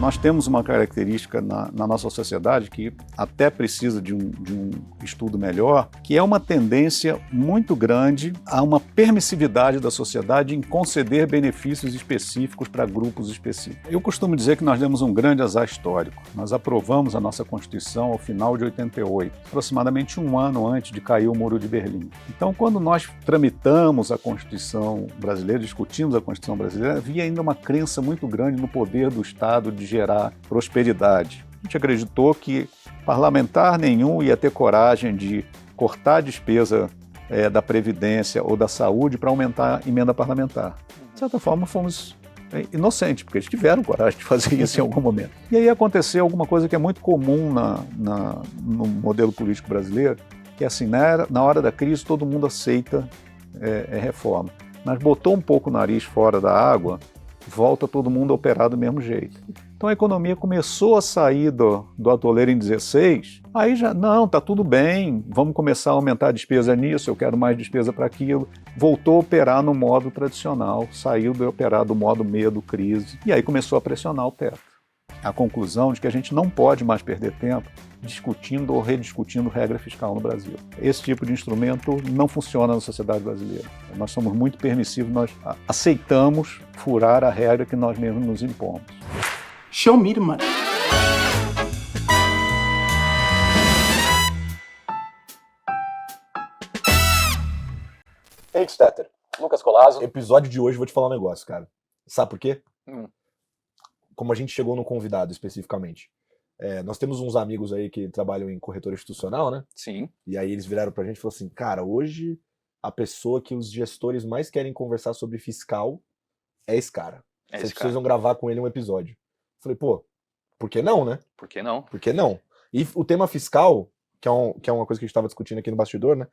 Nós temos uma característica na nossa sociedade que até precisa de um estudo melhor, que é uma tendência muito grande a uma permissividade da sociedade em conceder benefícios específicos para grupos específicos. Eu costumo dizer que nós demos um grande azar histórico. Nós aprovamos a nossa Constituição ao final de 88, aproximadamente um ano antes de cair o Muro de Berlim. Então, quando nós tramitamos a Constituição brasileira, discutimos a Constituição brasileira, havia ainda uma crença muito grande no poder do Estado de gerar prosperidade. A gente acreditou que parlamentar nenhum ia ter coragem de cortar a despesa da Previdência ou da saúde para aumentar a emenda parlamentar. De certa forma, fomos inocentes, porque eles tiveram coragem de fazer isso em algum momento. E aí aconteceu alguma coisa que é muito comum no modelo político brasileiro, que é assim, na hora da crise todo mundo aceita reforma. Mas botou um pouco o nariz fora da água, volta todo mundo a operar do mesmo jeito. Então a economia começou a sair do atoleiro em 16, aí já, não, tá tudo bem, vamos começar a aumentar a despesa nisso, eu quero mais despesa para aquilo. Voltou a operar no modo tradicional, saiu de operar do modo medo, crise, e aí começou a pressionar o teto. A conclusão de que a gente não pode mais perder tempo discutindo ou rediscutindo regra fiscal no Brasil. Esse tipo de instrumento não funciona na sociedade brasileira. Nós somos muito permissivos, nós aceitamos furar a regra que nós mesmos nos impomos. Show me the money. Henrique Stetter, Lucas Collazo. Episódio de hoje eu vou te falar um negócio, cara. Sabe por quê? Como a gente chegou no convidado especificamente. Nós temos uns amigos aí que trabalham em corretora institucional, né? Sim. E aí eles viraram pra gente e falaram assim, cara, hoje a pessoa que os gestores mais querem conversar sobre fiscal é esse cara. Vocês precisam gravar com ele um episódio. Eu falei, pô, por que não, né? Por que não? Por que não? E o tema fiscal, que é uma coisa que a gente estava discutindo aqui no bastidor, né?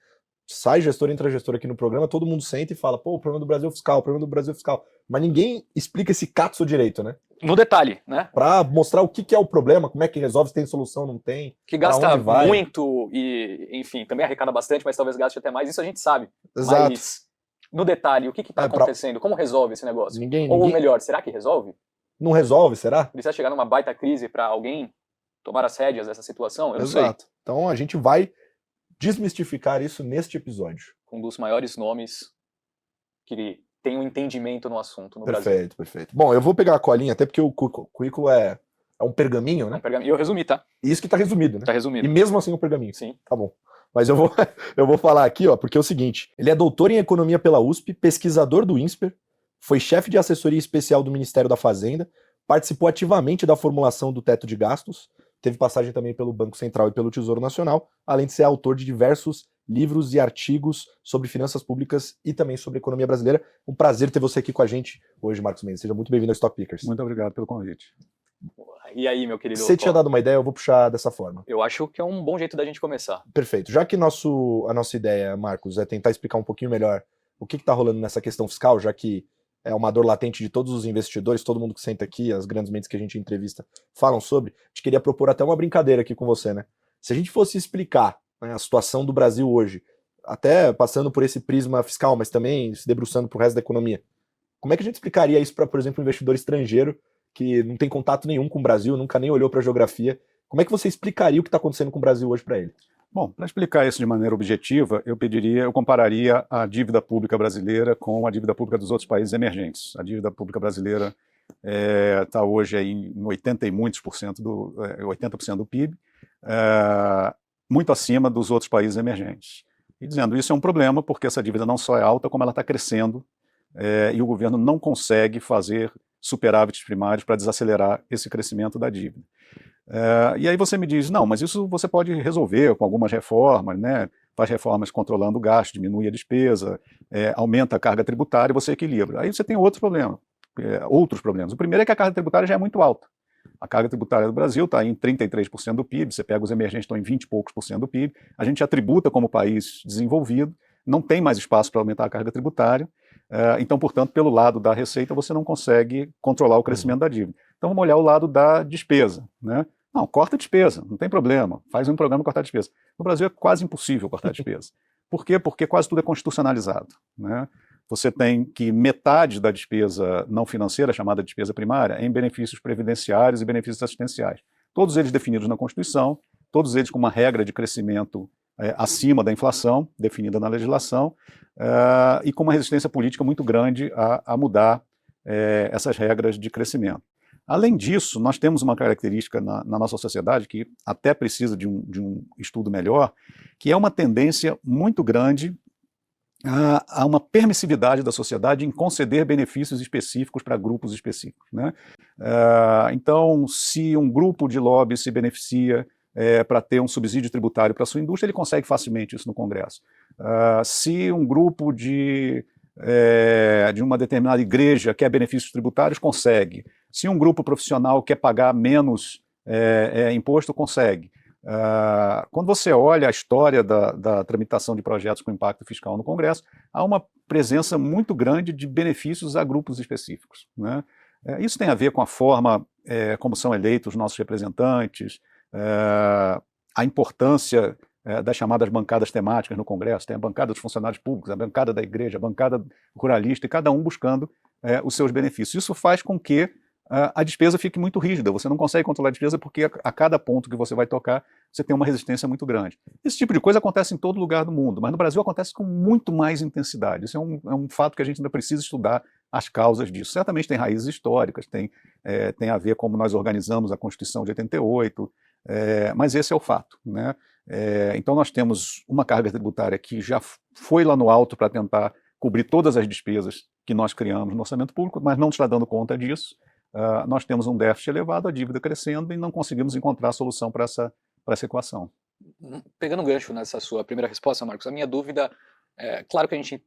Sai gestor, entra gestor aqui no programa, todo mundo senta e fala, pô, o problema do Brasil é fiscal, o problema do Brasil é fiscal. Mas ninguém explica esse catso direito, né? No detalhe, né? Pra mostrar o que é o problema, como é que resolve, se tem solução, não tem. Que gasta muito e, enfim, também arrecada bastante, mas talvez gaste até mais, isso a gente sabe. Exato. Mas, no detalhe, o que está acontecendo? Como resolve esse negócio? Ou melhor, será que resolve? Não resolve, será? Precisa chegar numa baita crise para alguém tomar as rédeas dessa situação? Eu não sei. Exato. Então a gente vai desmistificar isso neste episódio. Um dos maiores nomes que tem um entendimento no assunto no Brasil. Perfeito, perfeito. Bom, eu vou pegar a colinha, até porque o currículo é um pergaminho, né? É um pergaminho. E eu resumi, tá? Isso que tá resumido, né? Tá resumido. E mesmo assim o pergaminho. Sim. Tá bom. Mas eu vou falar aqui, ó, porque é o seguinte. Ele é doutor em economia pela USP, pesquisador do INSPER, foi chefe de assessoria especial do Ministério da Fazenda, participou ativamente da formulação do teto de gastos, teve passagem também pelo Banco Central e pelo Tesouro Nacional, além de ser autor de diversos livros e artigos sobre finanças públicas e também sobre economia brasileira. Um prazer ter você aqui com a gente hoje, Marcos Mendes. Seja muito bem-vindo ao Stock Pickers. Muito obrigado pelo convite. E aí, meu querido? Você tinha dado uma ideia, eu vou puxar dessa forma. Eu acho que é um bom jeito da gente começar. Perfeito. Já que a nossa ideia, Marcos, é tentar explicar um pouquinho melhor o que está rolando nessa questão fiscal, já que é uma dor latente de todos os investidores, todo mundo que senta aqui, as grandes mentes que a gente entrevista falam sobre, a gente queria propor até uma brincadeira aqui com você, né? Se a gente fosse explicar, né, a situação do Brasil hoje, até passando por esse prisma fiscal, mas também se debruçando para o resto da economia, como é que a gente explicaria isso para, por exemplo, um investidor estrangeiro que não tem contato nenhum com o Brasil, nunca nem olhou para a geografia? Como é que você explicaria o que está acontecendo com o Brasil hoje para ele? Bom, para explicar isso de maneira objetiva, eu compararia a dívida pública brasileira com a dívida pública dos outros países emergentes. A dívida pública brasileira está hoje aí em 80 e muitos por cento 80% do PIB, muito acima dos outros países emergentes. E dizendo isso é um problema porque essa dívida não só é alta, como ela está crescendo e o governo não consegue fazer superávites primários para desacelerar esse crescimento da dívida. E aí você me diz, não, mas isso você pode resolver com algumas reformas, né? Faz reformas controlando o gasto, diminui a despesa, aumenta a carga tributária e você equilibra. Aí você tem outros problemas. O primeiro é que a carga tributária já é muito alta. A carga tributária do Brasil está em 33% do PIB, você pega os emergentes, estão em 20 e poucos por cento do PIB, a gente já tributa como país desenvolvido, não tem mais espaço para aumentar a carga tributária, então, portanto, pelo lado da receita você não consegue controlar o crescimento da dívida. Então vamos olhar o lado da despesa, né? Não, corta a despesa, não tem problema, faz um programa cortar a despesa. No Brasil é quase impossível cortar a despesa. Por quê? Porque quase tudo é constitucionalizado, né? você tem que metade da despesa não financeira, chamada despesa primária, é em benefícios previdenciários e benefícios assistenciais. Todos eles definidos na Constituição, todos eles com uma regra de crescimento acima da inflação, definida na legislação, e com uma resistência política muito grande a mudar essas regras de crescimento. Além disso, nós temos uma característica na nossa sociedade que até precisa de um estudo melhor, que é uma tendência muito grande a uma permissividade da sociedade em conceder benefícios específicos para grupos específicos, né? Então, se um grupo de lobby se beneficia para ter um subsídio tributário para a sua indústria, ele consegue facilmente isso no Congresso. Se um grupo de uma determinada igreja quer benefícios tributários, consegue. Se um grupo profissional quer pagar menos imposto, consegue. Quando você olha a história da tramitação de projetos com impacto fiscal no Congresso, há uma presença muito grande de benefícios a grupos específicos, né? Isso tem a ver com a forma como são eleitos os nossos representantes, a importância das chamadas bancadas temáticas no Congresso. Tem a bancada dos funcionários públicos, a bancada da igreja, a bancada ruralista, e cada um buscando os seus benefícios. Isso faz com que a despesa fique muito rígida. Você não consegue controlar a despesa porque a cada ponto que você vai tocar, você tem uma resistência muito grande. Esse tipo de coisa acontece em todo lugar do mundo, mas no Brasil acontece com muito mais intensidade. Isso é um fato que a gente ainda precisa estudar as causas disso. Certamente tem raízes históricas, tem a ver como nós organizamos a Constituição de 88, mas esse é o fato, né? Então nós temos uma carga tributária que já foi lá no alto para tentar cobrir todas as despesas que nós criamos no orçamento público, mas não está dando conta disso. Nós temos um déficit elevado, a dívida crescendo, e não conseguimos encontrar a solução para essa equação. Pegando um gancho nessa sua primeira resposta, Marcos, a minha dúvida claro que a gente,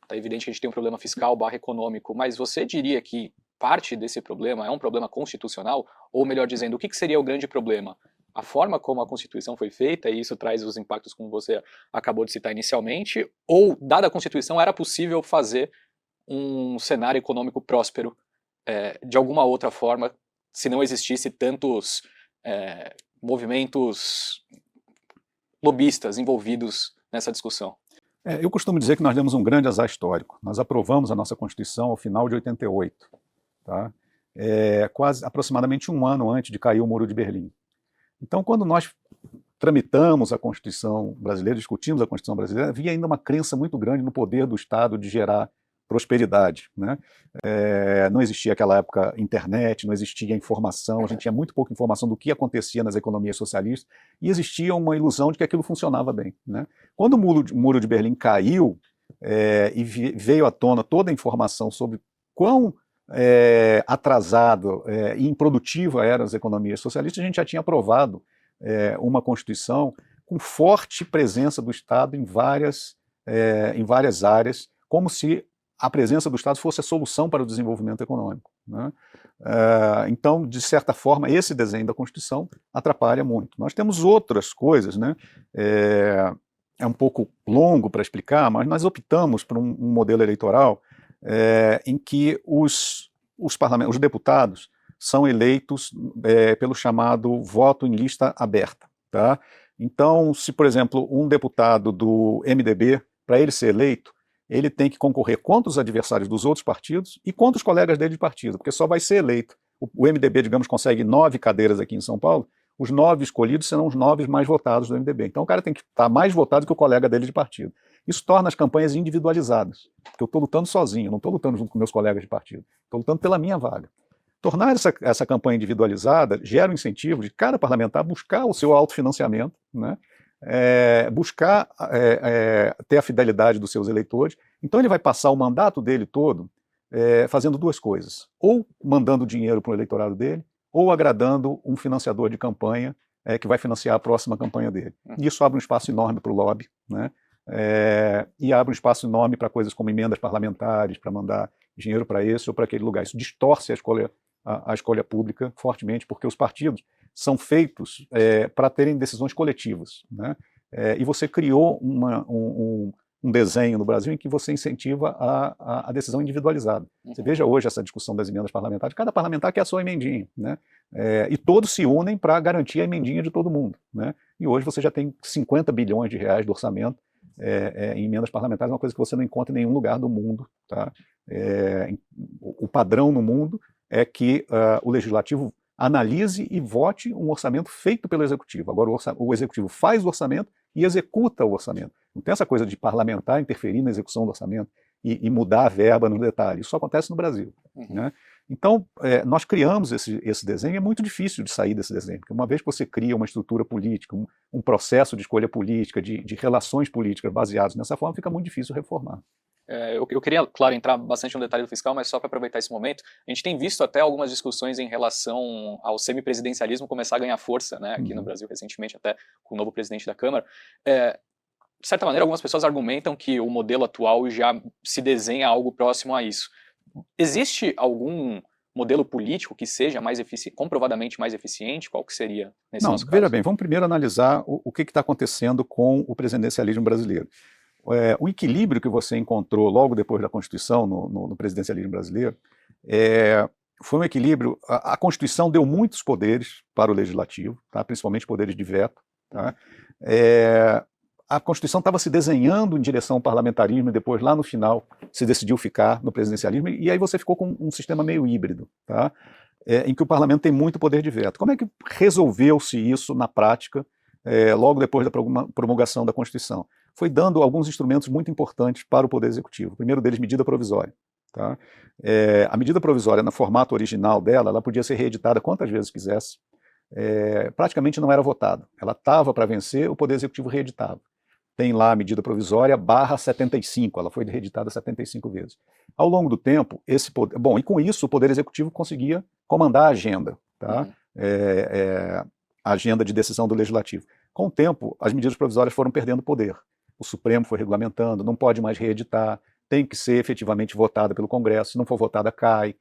tá evidente que a gente tem um problema fiscal / econômico, mas você diria que parte desse problema é um problema constitucional? Ou melhor dizendo, o que seria o grande problema? A forma como a Constituição foi feita, e isso traz os impactos como você acabou de citar inicialmente, ou, dada a Constituição, era possível fazer um cenário econômico próspero de alguma outra forma, se não existisse tantos movimentos lobistas envolvidos nessa discussão? Eu costumo dizer que nós demos um grande azar histórico. Nós aprovamos a nossa Constituição ao final de 88, tá? Quase aproximadamente um ano antes de cair o Muro de Berlim. Então, quando nós tramitamos a Constituição brasileira, discutimos a Constituição brasileira, havia ainda uma crença muito grande no poder do Estado de gerar prosperidade, né? Não existia naquela época internet, não existia informação, a gente tinha muito pouca informação do que acontecia nas economias socialistas, e existia uma ilusão de que aquilo funcionava bem, né? Quando o Muro de Berlim caiu e veio à tona toda a informação sobre quão atrasado e improdutiva eram as economias socialistas, a gente já tinha aprovado uma Constituição com forte presença do Estado em várias áreas, como se a presença do Estado fosse a solução para o desenvolvimento econômico, né? Então, de certa forma, esse desenho da Constituição atrapalha muito. Nós temos outras coisas, né? É um pouco longo para explicar, mas nós optamos por um modelo eleitoral em que os deputados são eleitos pelo chamado voto em lista aberta, tá? Então, se, por exemplo, um deputado do MDB, para ele ser eleito, ele tem que concorrer contra os adversários dos outros partidos e contra os colegas dele de partido, porque só vai ser eleito. O MDB, digamos, consegue 9 cadeiras aqui em São Paulo, os 9 escolhidos serão os 9 mais votados do MDB. Então o cara tem que estar mais votado que o colega dele de partido. Isso torna as campanhas individualizadas, porque eu estou lutando sozinho, não estou lutando junto com meus colegas de partido, estou lutando pela minha vaga. Tornar essa campanha individualizada gera um incentivo de cada parlamentar buscar o seu autofinanciamento, né? Buscar ter a fidelidade dos seus eleitores. Então ele vai passar o mandato dele todo fazendo duas coisas: ou mandando dinheiro para o eleitorado dele, ou agradando um financiador de campanha que vai financiar a próxima campanha dele. E isso abre um espaço enorme para o lobby, né? E abre um espaço enorme para coisas como emendas parlamentares, para mandar dinheiro para esse ou para aquele lugar. Isso distorce a escolha pública fortemente, porque os partidos são feitos para terem decisões coletivas, né? E você criou um desenho no Brasil em que você incentiva a decisão individualizada. Você veja hoje essa discussão das emendas parlamentares, cada parlamentar quer a sua emendinha, né? E todos se unem para garantir a emendinha de todo mundo, né? E hoje você já tem 50 bilhões de reais de orçamento em emendas parlamentares é uma coisa que você não encontra em nenhum lugar do mundo. Tá? O padrão no mundo é que o legislativo analise e vote um orçamento feito pelo executivo. Agora, o executivo faz o orçamento e executa o orçamento. Não tem essa coisa de parlamentar interferir na execução do orçamento e mudar a verba no detalhe. Isso só acontece no Brasil. Né? Então, nós criamos esse desenho, e é muito difícil de sair desse desenho, porque uma vez que você cria uma estrutura política, um processo de escolha política, de relações políticas baseados nessa forma, fica muito difícil reformar. Eu queria, claro, entrar bastante no detalhe do fiscal, mas só para aproveitar esse momento, a gente tem visto até algumas discussões em relação ao semipresidencialismo começar a ganhar força, né, aqui no Brasil recentemente, até com o novo presidente da Câmara. De certa maneira, algumas pessoas argumentam que o modelo atual já se desenha algo próximo a isso. Existe algum modelo político que seja mais comprovadamente mais eficiente? Qual que seria nesse nosso caso? Veja bem, vamos primeiro analisar o que está acontecendo com o presidencialismo brasileiro. O equilíbrio que você encontrou logo depois da Constituição no presidencialismo brasileiro foi um equilíbrio. A Constituição deu muitos poderes para o legislativo, tá? Principalmente poderes de veto. Tá? A Constituição estava se desenhando em direção ao parlamentarismo e depois, lá no final, se decidiu ficar no presidencialismo, e aí você ficou com um sistema meio híbrido, tá? Em que o parlamento tem muito poder de veto. Como é que resolveu-se isso na prática, logo depois da promulgação da Constituição? Foi dando alguns instrumentos muito importantes para o Poder Executivo. O primeiro deles, medida provisória. Tá? A medida provisória, no formato original dela, ela podia ser reeditada quantas vezes quisesse, praticamente não era votada. Ela estava para vencer, o Poder Executivo reeditava. Tem lá a medida provisória /75, ela foi reeditada 75 vezes. Ao longo do tempo, e com isso o Poder Executivo conseguia comandar a agenda, tá? A agenda de decisão do Legislativo. Com o tempo, as medidas provisórias foram perdendo poder. O Supremo foi regulamentando, não pode mais reeditar, tem que ser efetivamente votada pelo Congresso, se não for votada, cai.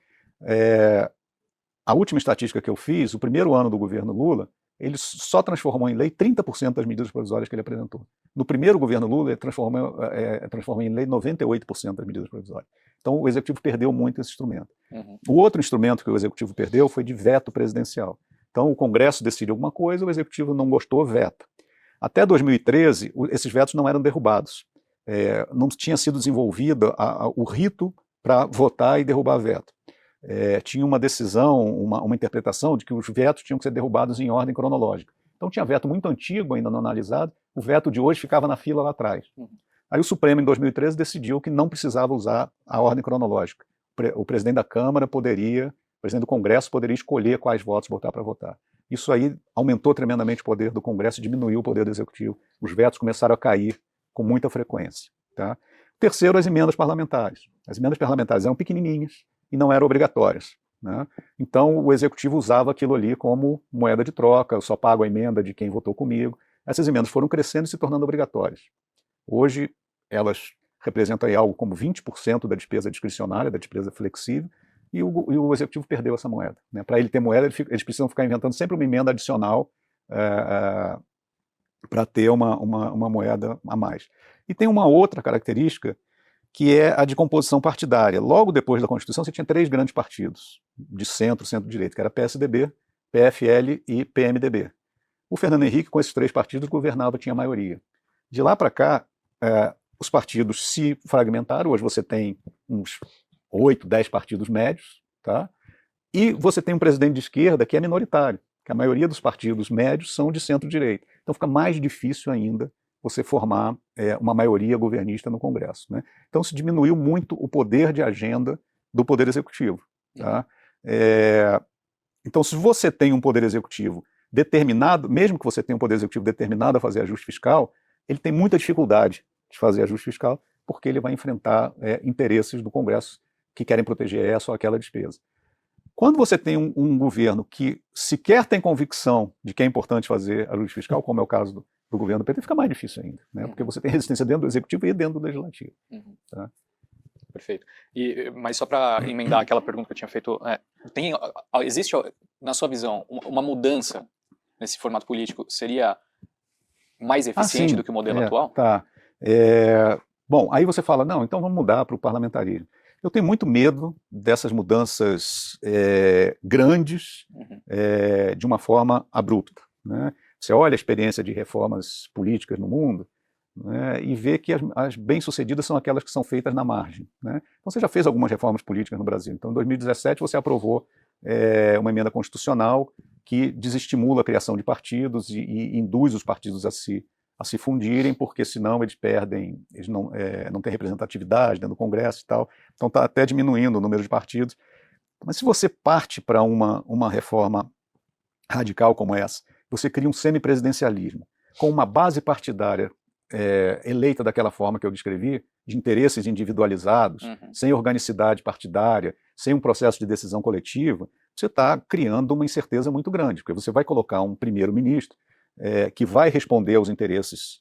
A última estatística que eu fiz, o primeiro ano do governo Lula, ele só transformou em lei 30% das medidas provisórias que ele apresentou. No primeiro governo Lula, ele transformou em lei 98% das medidas provisórias. Então, o Executivo perdeu muito esse instrumento. O outro instrumento que o Executivo perdeu foi de veto presidencial. Então, o Congresso decide alguma coisa, o Executivo não gostou, veta. Até 2013, esses vetos não eram derrubados. Não tinha sido desenvolvido o rito para votar e derrubar veto. Tinha uma decisão, uma interpretação de que os vetos tinham que ser derrubados em ordem cronológica. Então tinha veto muito antigo, ainda não analisado, o veto de hoje ficava na fila lá atrás. Aí o Supremo, em 2013, decidiu que não precisava usar a ordem cronológica. O presidente da Câmara o presidente do Congresso poderia escolher quais votos botar para votar. Isso aí aumentou tremendamente o poder do Congresso e diminuiu o poder do Executivo. Os vetos começaram a cair com muita frequência. Tá? Terceiro, as emendas parlamentares. As emendas parlamentares eram pequenininhas e não eram obrigatórias. Né? Então, o Executivo usava aquilo ali como moeda de troca, eu só pago a emenda de quem votou comigo. Essas emendas foram crescendo e se tornando obrigatórias. Hoje, elas representam aí algo como 20% da despesa discricionária, da despesa flexível, e o Executivo perdeu essa moeda. Né? Para ele ter moeda, eles precisam ficar inventando sempre uma emenda adicional para ter uma moeda a mais. E tem uma outra característica, que é a de composição partidária. Logo depois da Constituição, você tinha 3 grandes partidos, de centro-direita, que era PSDB, PFL e PMDB. O Fernando Henrique, com esses 3 partidos, governava, tinha maioria. De lá para cá, os partidos se fragmentaram, hoje você tem uns 8, 10 partidos médios, tá? E você tem um presidente de esquerda que é minoritário, que a maioria dos partidos médios são de centro-direita. Então fica mais difícil ainda você formar uma maioria governista no Congresso. Né? Então se diminuiu muito o poder de agenda do Poder Executivo. Tá? Então se você tem um Poder Executivo determinado, mesmo que você tenha um Poder Executivo determinado a fazer ajuste fiscal, ele tem muita dificuldade de fazer ajuste fiscal, porque ele vai enfrentar interesses do Congresso que querem proteger essa ou aquela despesa. Quando você tem um governo que sequer tem convicção de que é importante fazer ajuste fiscal, como é o caso do governo do PT, fica mais difícil ainda, né? Porque você tem resistência dentro do Executivo e dentro do Legislativo. Tá? Perfeito. Mas só para emendar aquela pergunta que eu tinha feito, existe, na sua visão, uma mudança nesse formato político seria mais eficiente do que o modelo atual? Tá. Bom, aí você fala, não, então vamos mudar para o parlamentarismo. Eu tenho muito medo dessas mudanças grandes de uma forma abrupta. Né? Você olha a experiência de reformas políticas no mundo, né, e ver que as bem-sucedidas são aquelas que são feitas na margem, né? Então você já fez algumas reformas políticas no Brasil. Então em 2017 você aprovou uma emenda constitucional que desestimula a criação de partidos e induz os partidos a se fundirem, porque senão eles perdem, eles não têm representatividade dentro do Congresso e tal. Então está até diminuindo o número de partidos. Mas se você parte para uma reforma radical como essa, você cria um semipresidencialismo com uma base partidária eleita daquela forma que eu descrevi, de interesses individualizados, sem organicidade partidária, sem um processo de decisão coletiva, você está criando uma incerteza muito grande, porque você vai colocar um primeiro-ministro que vai responder aos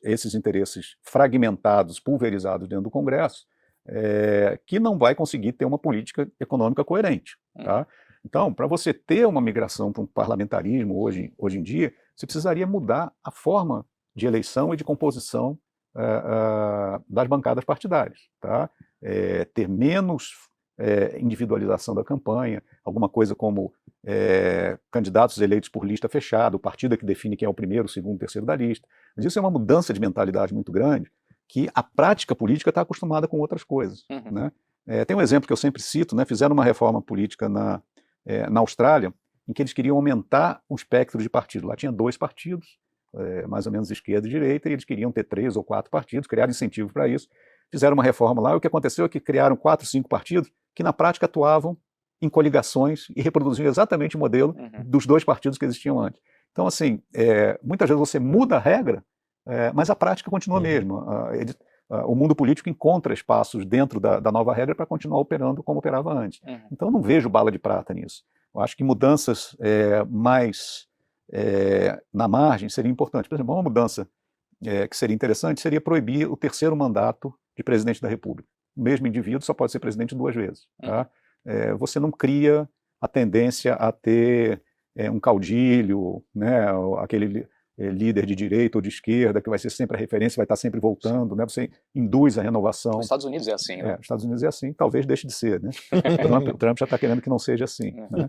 esses interesses fragmentados, pulverizados dentro do Congresso, que não vai conseguir ter uma política econômica coerente. Tá? Então, para você ter uma migração para um parlamentarismo hoje em dia, você precisaria mudar a forma de eleição e de composição das bancadas partidárias. Tá? Ter menos individualização da campanha, alguma coisa como candidatos eleitos por lista fechada, o partido é que define quem é o primeiro, o segundo, o terceiro da lista. Mas isso é uma mudança de mentalidade muito grande, que a prática política está acostumada com outras coisas. Né? Tem um exemplo que eu sempre cito, né? Fizeram uma reforma política na Austrália, em que eles queriam aumentar o espectro de partido. Lá tinha 2 partidos, mais ou menos esquerda e direita, e eles queriam ter 3 ou 4 partidos, criaram incentivo para isso. Fizeram uma reforma lá, e o que aconteceu é que criaram 4, 5 partidos que na prática atuavam em coligações e reproduziam exatamente o modelo dos 2 partidos que existiam antes. Então, assim, muitas vezes você muda a regra, mas a prática continua a mesma. O mundo político encontra espaços dentro da nova regra para continuar operando como operava antes. Então, eu não vejo bala de prata nisso. Eu acho que mudanças mais na margem seriam importantes. Por exemplo, uma mudança que seria interessante seria proibir o 3º mandato de presidente da República. O mesmo indivíduo só pode ser presidente 2 vezes. Tá? Você não cria a tendência a ter um caudilho, né, aquele líder de direita ou de esquerda que vai ser sempre a referência, vai estar sempre voltando, né? Você induz a renovação. Os Estados Unidos é assim, né? Os Estados Unidos é assim, talvez deixe de ser, né? O Trump já está querendo que não seja assim. Né?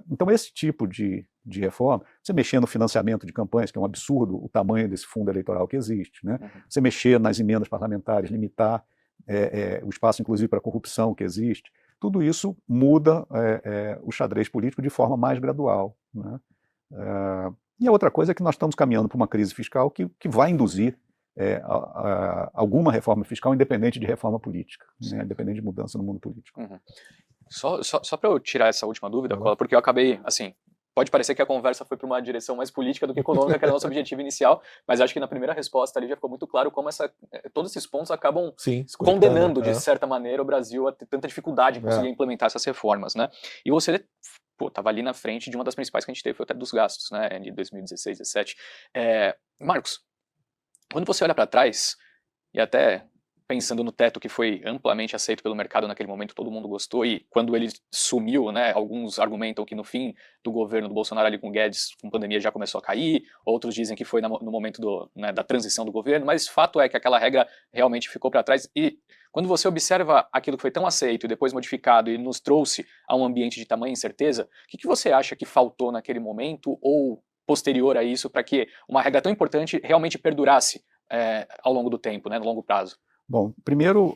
Então esse tipo de reforma, você mexer no financiamento de campanhas, que é um absurdo o tamanho desse fundo eleitoral que existe, né? Você mexer nas emendas parlamentares, limitar o espaço inclusive para a corrupção que existe, tudo isso muda o xadrez político de forma mais gradual. Né? E a outra coisa é que nós estamos caminhando para uma crise fiscal que vai induzir alguma reforma fiscal independente de reforma política, né? Independente de mudança no mundo político. Só para eu tirar essa última dúvida, Cola, porque eu acabei, assim, pode parecer que a conversa foi para uma direção mais política do que econômica, que era o nosso objetivo inicial, mas acho que na primeira resposta ali já ficou muito claro como todos esses pontos acabam condenando, de certa maneira, o Brasil a ter tanta dificuldade em conseguir implementar essas reformas, né? E você estava ali na frente de uma das principais que a gente teve, foi o teto dos gastos, né, de 2016, 2017. Marcos, quando você olha para trás, e até pensando no teto que foi amplamente aceito pelo mercado naquele momento, todo mundo gostou, e quando ele sumiu, né, alguns argumentam que no fim do governo do Bolsonaro ali com o Guedes, com pandemia já começou a cair, outros dizem que foi no momento da transição do governo, mas fato é que aquela regra realmente ficou para trás, e quando você observa aquilo que foi tão aceito e depois modificado e nos trouxe a um ambiente de tamanha incerteza, o que você acha que faltou naquele momento ou posterior a isso para que uma regra tão importante realmente perdurasse ao longo do tempo, né, no longo prazo? Bom, primeiro,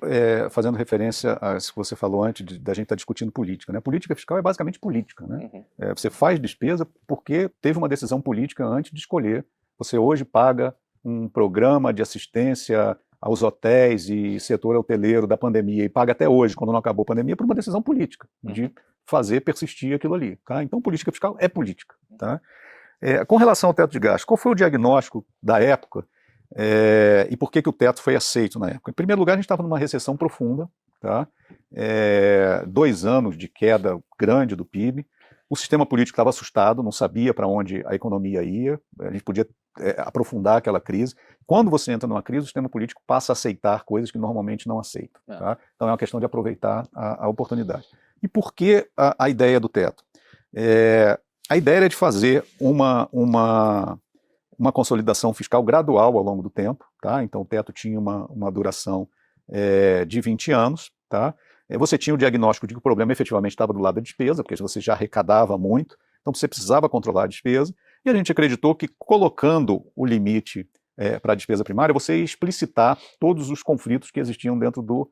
fazendo referência a isso que você falou antes da gente estar discutindo política, né? Política fiscal é basicamente política, né? Você faz despesa porque teve uma decisão política antes de escolher. Você hoje paga um programa de assistência aos hotéis e setor hoteleiro da pandemia, e paga até hoje, quando não acabou a pandemia, por uma decisão política, de fazer persistir aquilo ali. Tá? Então, política fiscal é política. Tá? Com relação ao teto de gastos, qual foi o diagnóstico da época e por que o teto foi aceito na época? Em primeiro lugar, a gente estava numa recessão profunda, tá? 2 anos de queda grande do PIB, o sistema político estava assustado, não sabia para onde a economia ia, a gente podia aprofundar aquela crise. Quando você entra numa crise, o sistema político passa a aceitar coisas que normalmente não aceita. Tá? Então é uma questão de aproveitar a oportunidade. E por que a ideia do teto? A ideia era de fazer uma consolidação fiscal gradual ao longo do tempo. Tá? Então o teto tinha uma duração de 20 anos. Tá? Você tinha o diagnóstico de que o problema efetivamente estava do lado da despesa, porque você já arrecadava muito, então você precisava controlar a despesa, e a gente acreditou que colocando o limite para a despesa primária, é você explicitar todos os conflitos que existiam dentro do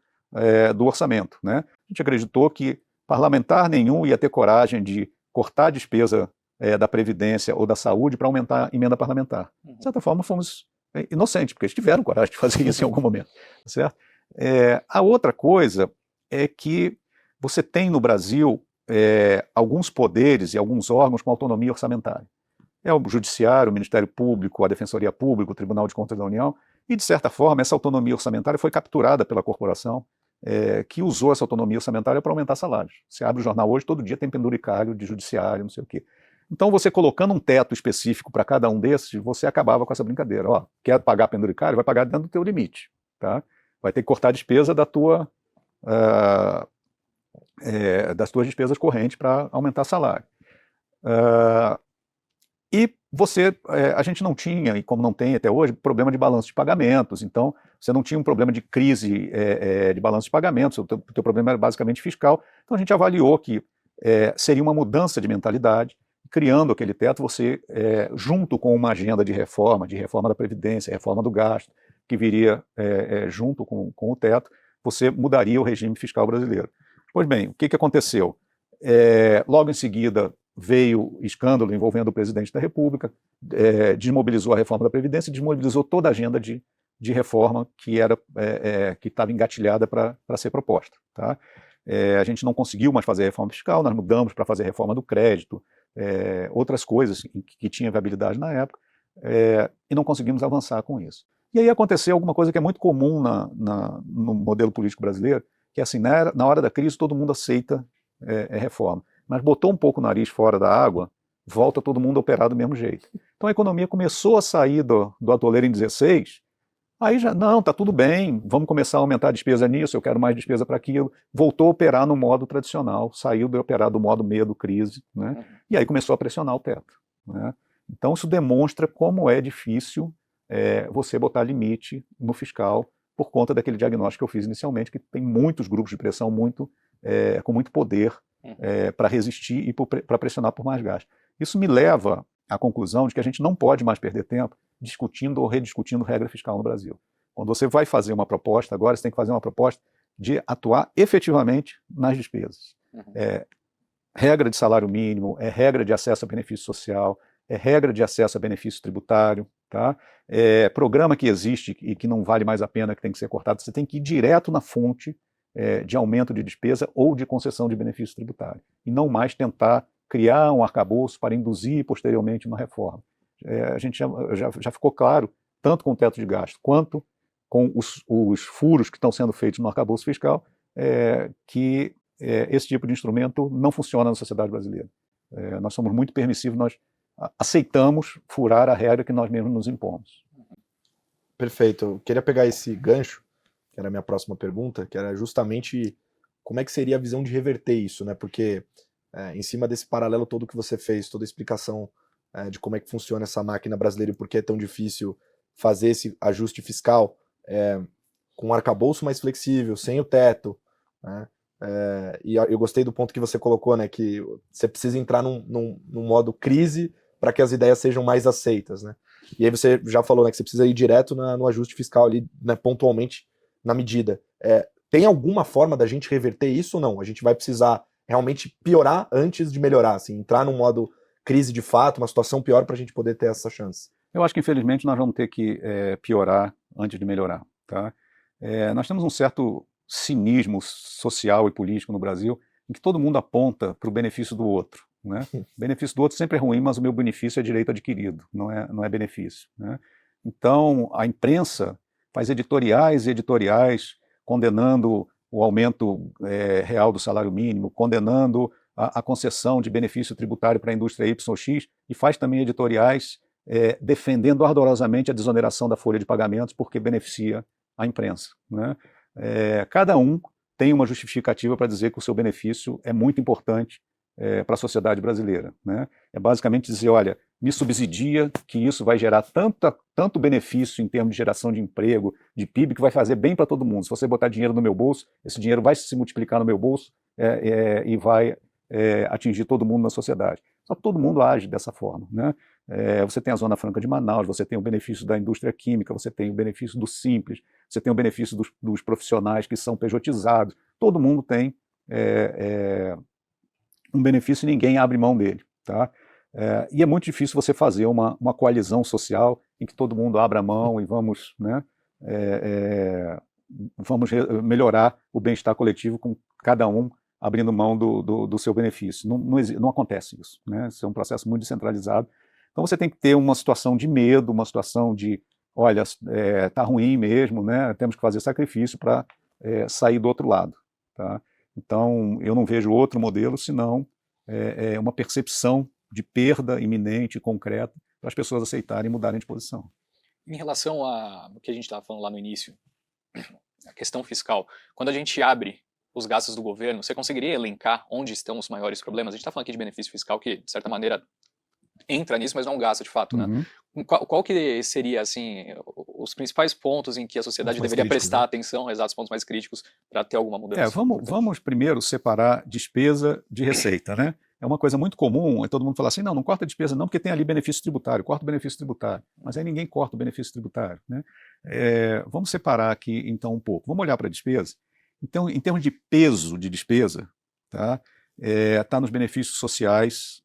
orçamento, né? A gente acreditou que parlamentar nenhum ia ter coragem de cortar a despesa da Previdência ou da saúde para aumentar a emenda parlamentar. De certa forma, fomos inocentes, porque eles tiveram coragem de fazer isso em algum momento, certo? A outra coisa é que você tem no Brasil alguns poderes e alguns órgãos com autonomia orçamentária. É o Judiciário, o Ministério Público, a Defensoria Pública, o Tribunal de Contas da União, e, de certa forma, essa autonomia orçamentária foi capturada pela corporação, que usou essa autonomia orçamentária para aumentar salários. Você abre o jornal hoje, todo dia tem penduricário de judiciário, não sei o quê. Então, você colocando um teto específico para cada um desses, você acabava com essa brincadeira. Ó, quer pagar penduricário? Vai pagar dentro do teu limite. Tá? Vai ter que cortar a despesa das tuas despesas correntes para aumentar salário. E a gente não tinha, e como não tem até hoje, problema de balanço de pagamentos. Então, você não tinha um problema de crise de balanço de pagamentos, o teu problema era basicamente fiscal. Então, a gente avaliou que seria uma mudança de mentalidade, criando aquele teto, você, junto com uma agenda de reforma da Previdência, reforma do gasto, que viria junto com o teto, você mudaria o regime fiscal brasileiro. Pois bem, o que aconteceu? Logo em seguida, veio escândalo envolvendo o presidente da República, desmobilizou a reforma da Previdência, desmobilizou toda a agenda de reforma que estava engatilhada para ser proposta. Tá? A gente não conseguiu mais fazer a reforma fiscal, nós mudamos para fazer a reforma do crédito, outras coisas que tinham viabilidade na época, e não conseguimos avançar com isso. E aí aconteceu alguma coisa que é muito comum no modelo político brasileiro, que é assim, na hora da crise todo mundo aceita reforma. Mas botou um pouco o nariz fora da água, volta todo mundo a operar do mesmo jeito. Então a economia começou a sair do atoleiro em 16, aí já, não, está tudo bem, vamos começar a aumentar a despesa nisso, eu quero mais despesa para aquilo. Voltou a operar no modo tradicional, saiu de operar do modo medo, crise, né? E aí começou a pressionar o teto. Né? Então isso demonstra como é difícil você botar limite no fiscal por conta daquele diagnóstico que eu fiz inicialmente, que tem muitos grupos de pressão com muito poder para resistir e para pressionar por mais gasto. Isso me leva à conclusão de que a gente não pode mais perder tempo discutindo ou rediscutindo regra fiscal no Brasil. Quando você vai fazer uma proposta, agora você tem que fazer uma proposta de atuar efetivamente nas despesas. Regra de salário mínimo, regra de acesso a benefício social, regra de acesso a benefício tributário, tá? Programa que existe e que não vale mais a pena, que tem que ser cortado, você tem que ir direto na fonte de aumento de despesa ou de concessão de benefício tributário, e não mais tentar criar um arcabouço para induzir posteriormente uma reforma. A gente já ficou claro, tanto com o teto de gasto, quanto com os furos que estão sendo feitos no arcabouço fiscal, que esse tipo de instrumento não funciona na sociedade brasileira. Nós somos muito permissivos, nós aceitamos furar a regra que nós mesmos nos impomos. Perfeito. Eu queria pegar esse gancho, que era a minha próxima pergunta, que era justamente como é que seria a visão de reverter isso, né? Porque em cima desse paralelo todo que você fez, toda a explicação de como é que funciona essa máquina brasileira e por que é tão difícil fazer esse ajuste fiscal com um arcabouço mais flexível, sem o teto, né? E eu gostei do ponto que você colocou, né? Que você precisa entrar num modo crise para que as ideias sejam mais aceitas, né? E aí você já falou, né, que você precisa ir direto no ajuste fiscal ali, né, pontualmente, na medida. Tem alguma forma da gente reverter isso ou não? A gente vai precisar realmente piorar antes de melhorar, assim, entrar num modo crise de fato, uma situação pior para a gente poder ter essa chance? Eu acho que, infelizmente, nós vamos ter que piorar antes de melhorar. Tá? Nós temos um certo cinismo social e político no Brasil, em que todo mundo aponta para o benefício do outro. Né? O benefício do outro sempre é ruim, mas o meu benefício é direito adquirido, não é benefício. Né? Então, a imprensa faz editoriais e editoriais condenando o aumento real do salário mínimo, condenando a concessão de benefício tributário para a indústria Y ou X, e faz também editoriais defendendo ardorosamente a desoneração da folha de pagamentos porque beneficia a imprensa. Né? Cada um tem uma justificativa para dizer que o seu benefício é muito importante para a sociedade brasileira. Né? É basicamente dizer, olha, me subsidia que isso vai gerar tanto benefício em termos de geração de emprego, de PIB, que vai fazer bem para todo mundo. Se você botar dinheiro no meu bolso, esse dinheiro vai se multiplicar no meu bolso e vai atingir todo mundo na sociedade. Só que todo mundo age dessa forma, né? Você tem a Zona Franca de Manaus, você tem o benefício da indústria química, você tem o benefício do Simples, você tem o benefício dos profissionais que são pejotizados. Todo mundo tem um benefício e ninguém abre mão dele, tá? E é muito difícil você fazer uma coalizão social em que todo mundo abra a mão e vamos, né, melhorar o bem-estar coletivo com cada um abrindo mão do seu benefício. Não acontece isso, né? Isso é um processo muito descentralizado. Então você tem que ter uma situação de medo, uma situação de, olha, está ruim mesmo, né? Temos que fazer sacrifício para sair do outro lado, tá? Então eu não vejo outro modelo senão uma percepção de perda iminente e concreta para as pessoas aceitarem e mudarem de posição. Em relação ao que a gente estava falando lá no início, a questão fiscal, quando a gente abre os gastos do governo, você conseguiria elencar onde estão os maiores problemas? A gente está falando aqui de benefício fiscal que, de certa maneira, entra nisso, mas não gasta de fato, né? Qual que seria, assim, os principais pontos em que a sociedade deveria prestar atenção, exatos pontos mais críticos, para ter alguma mudança? Vamos primeiro separar despesa de receita, né? É uma coisa muito comum, todo mundo fala assim, não corta a despesa não, porque tem ali benefício tributário, corta o benefício tributário. Mas aí ninguém corta o benefício tributário, né? Vamos separar aqui, então, um pouco. Vamos olhar para a despesa. Então, em termos de peso de despesa, tá? Está nos benefícios sociais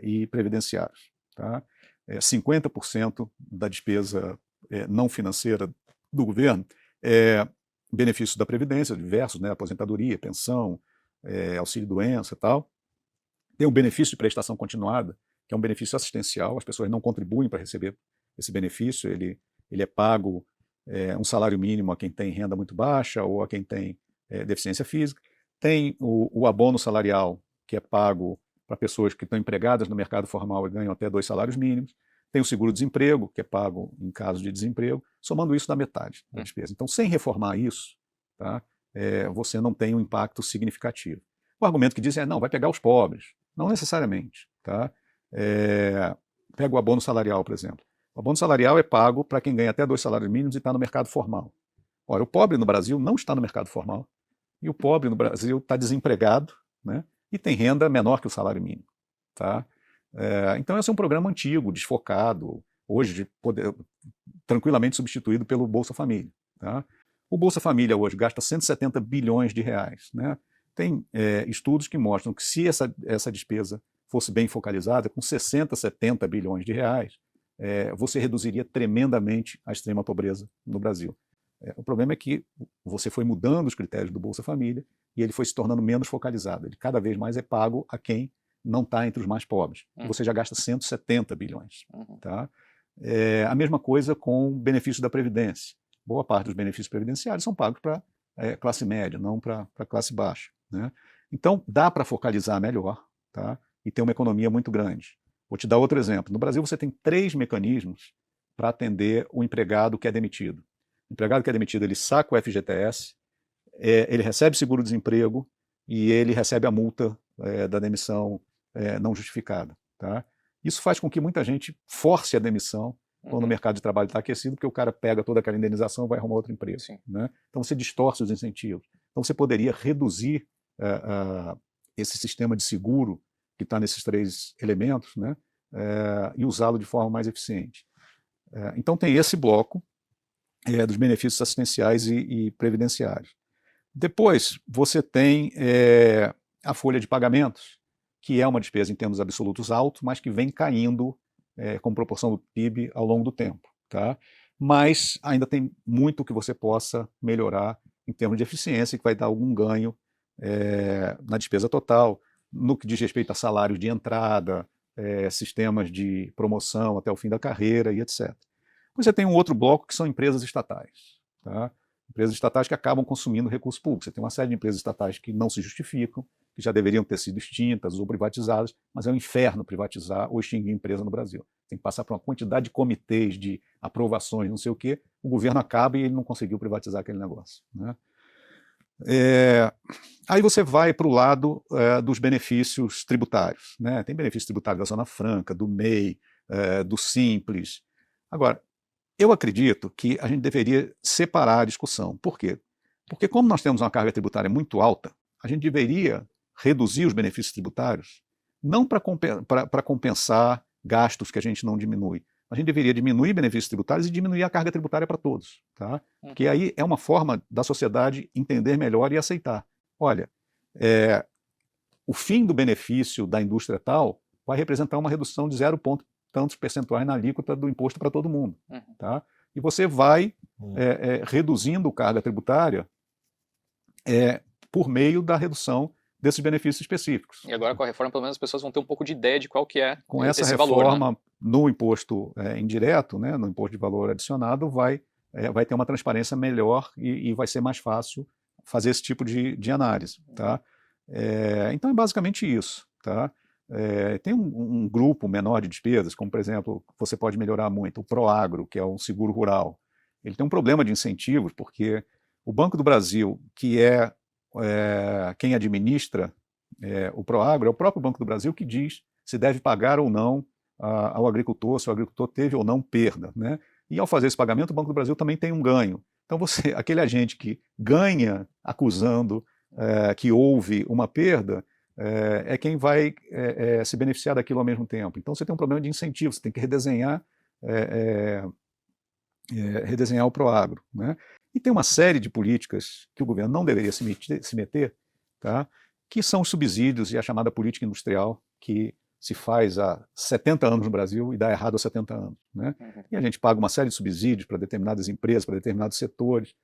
e previdenciários. Tá? 50% da despesa não financeira do governo é benefício da Previdência, diversos, né? Aposentadoria, pensão, auxílio-doença e tal. Tem o benefício de prestação continuada, que é um benefício assistencial, as pessoas não contribuem para receber esse benefício, ele é pago um salário mínimo a quem tem renda muito baixa ou a quem tem deficiência física. Tem o abono salarial, que é pago para pessoas que estão empregadas no mercado formal e ganham até 2 salários mínimos. Tem o seguro-desemprego, que é pago em caso de desemprego. Somando isso, dá metade da despesa. Então, sem reformar isso, tá, você não tem um impacto significativo. O argumento que diz não, vai pegar os pobres. Não necessariamente. Tá? Pega o abono salarial, por exemplo. O abono salarial é pago para quem ganha até 2 salários mínimos e está no mercado formal. Ora, o pobre no Brasil não está no mercado formal. E o pobre no Brasil está desempregado, né, e tem renda menor que o salário mínimo. Tá? Então esse é um programa antigo, desfocado, hoje tranquilamente substituído pelo Bolsa Família. Tá? O Bolsa Família hoje gasta 170 bilhões de reais. Né? Tem estudos que mostram que se essa despesa fosse bem focalizada, com 60, 70 bilhões de reais, você reduziria tremendamente a extrema pobreza no Brasil. O problema é que você foi mudando os critérios do Bolsa Família e ele foi se tornando menos focalizado. Ele cada vez mais é pago a quem não está entre os mais pobres. Você já gasta 170 bilhões. Tá? A mesma coisa com o benefício da Previdência. Boa parte dos benefícios previdenciários são pagos para classe média, não para classe baixa. Né? Então, dá para focalizar melhor, tá? E ter uma economia muito grande. Vou te dar outro exemplo. No Brasil, você tem 3 mecanismos para atender o empregado que é demitido. O empregado que é demitido, ele saca o FGTS, ele recebe seguro-desemprego e ele recebe a multa da demissão não justificada. Tá? Isso faz com que muita gente force a demissão quando o mercado de trabalho está aquecido, porque o cara pega toda aquela indenização e vai arrumar outro emprego. Né? Então você distorce os incentivos. Então você poderia reduzir esse sistema de seguro que está nesses 3 elementos, né? E usá-lo de forma mais eficiente. Então tem esse bloco dos benefícios assistenciais e previdenciários. Depois, você tem a folha de pagamentos, que é uma despesa em termos absolutos alto, mas que vem caindo com proporção do PIB ao longo do tempo. Tá? Mas ainda tem muito que você possa melhorar em termos de eficiência, que vai dar algum ganho na despesa total, no que diz respeito a salários de entrada, sistemas de promoção até o fim da carreira e etc. Você tem um outro bloco que são empresas estatais. Tá? Empresas estatais que acabam consumindo recursos públicos. Você tem uma série de empresas estatais que não se justificam, que já deveriam ter sido extintas ou privatizadas, mas é um inferno privatizar ou extinguir empresa no Brasil. Tem que passar por uma quantidade de comitês, de aprovações, não sei o quê, o governo acaba e ele não conseguiu privatizar aquele negócio. Né? Aí você vai para o lado dos benefícios tributários. Né? Tem benefício tributário da Zona Franca, do MEI, do Simples. Agora, eu acredito que a gente deveria separar a discussão. Por quê? Porque como nós temos uma carga tributária muito alta, a gente deveria reduzir os benefícios tributários não para compensar gastos que a gente não diminui. A gente deveria diminuir benefícios tributários e diminuir a carga tributária para todos, tá? Porque aí é uma forma da sociedade entender melhor e aceitar. Olha, o fim do benefício da indústria tal vai representar uma redução de 0, tantos percentuais na alíquota do imposto para todo mundo, tá? E você vai reduzindo carga tributária por meio da redução desses benefícios específicos. E agora com a reforma, pelo menos as pessoas vão ter um pouco de ideia de qual que é com essa esse reforma, valor, né? no imposto indireto, né, no imposto de valor adicionado, vai ter uma transparência melhor e vai ser mais fácil fazer esse tipo de análise, tá? Então é basicamente isso, tá? Tem um grupo menor de despesas, como por exemplo, você pode melhorar muito, o Proagro, que é um seguro rural. Ele tem um problema de incentivos, porque o Banco do Brasil, que quem administra o Proagro, é o próprio Banco do Brasil que diz se deve pagar ou não ao agricultor, se o agricultor teve ou não perda, né? E ao fazer esse pagamento, o Banco do Brasil também tem um ganho. Então aquele agente que ganha acusando que houve uma perda, é quem vai se beneficiar daquilo ao mesmo tempo. Então você tem um problema de incentivo, você tem que redesenhar o Proagro, né? E tem uma série de políticas que o governo não deveria se meter, tá? Que são os subsídios e a chamada política industrial, que se faz há 70 anos no Brasil e dá errado há 70 anos, né? E a gente paga uma série de subsídios para determinadas empresas, para determinados setores,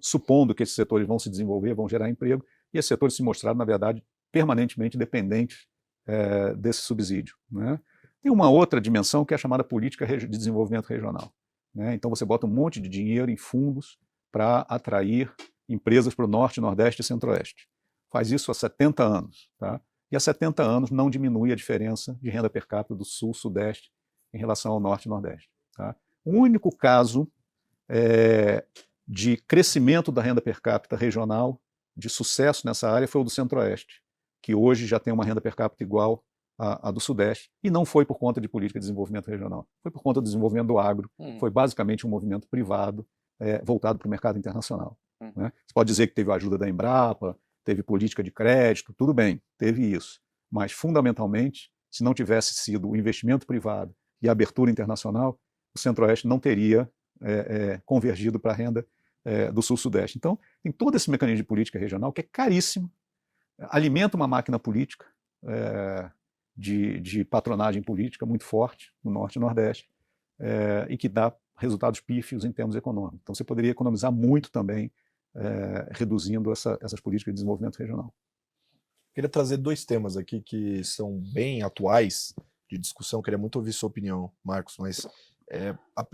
supondo que esses setores vão se desenvolver, vão gerar emprego, e esses setores se mostraram, na verdade, permanentemente dependentes desse subsídio, né? Tem uma outra dimensão que é a chamada política de desenvolvimento regional, né? Então você bota um monte de dinheiro em fundos para atrair empresas para o Norte, Nordeste e Centro-Oeste. Faz isso há 70 anos, tá? E há 70 anos não diminui a diferença de renda per capita do Sul, Sudeste em relação ao Norte e Nordeste, tá? O único caso de crescimento da renda per capita regional, de sucesso nessa área, foi o do Centro-Oeste, que hoje já tem uma renda per capita igual à do Sudeste, e não foi por conta de política de desenvolvimento regional, foi por conta do desenvolvimento do agro, foi basicamente um movimento privado voltado para o mercado internacional, né? Você pode dizer que teve a ajuda da Embrapa, teve política de crédito, tudo bem, teve isso, mas fundamentalmente, se não tivesse sido o investimento privado e a abertura internacional, o Centro-Oeste não teria convergido para a renda do Sul-Sudeste. Então, tem todo esse mecanismo de política regional que é caríssimo, alimenta uma máquina política de patronagem política muito forte no Norte e Nordeste, e que dá resultados pífios em termos econômicos. Então, você poderia economizar muito também reduzindo essas políticas de desenvolvimento regional. Queria trazer 2 temas aqui que são bem atuais de discussão, queria muito ouvir sua opinião, Marcos, mas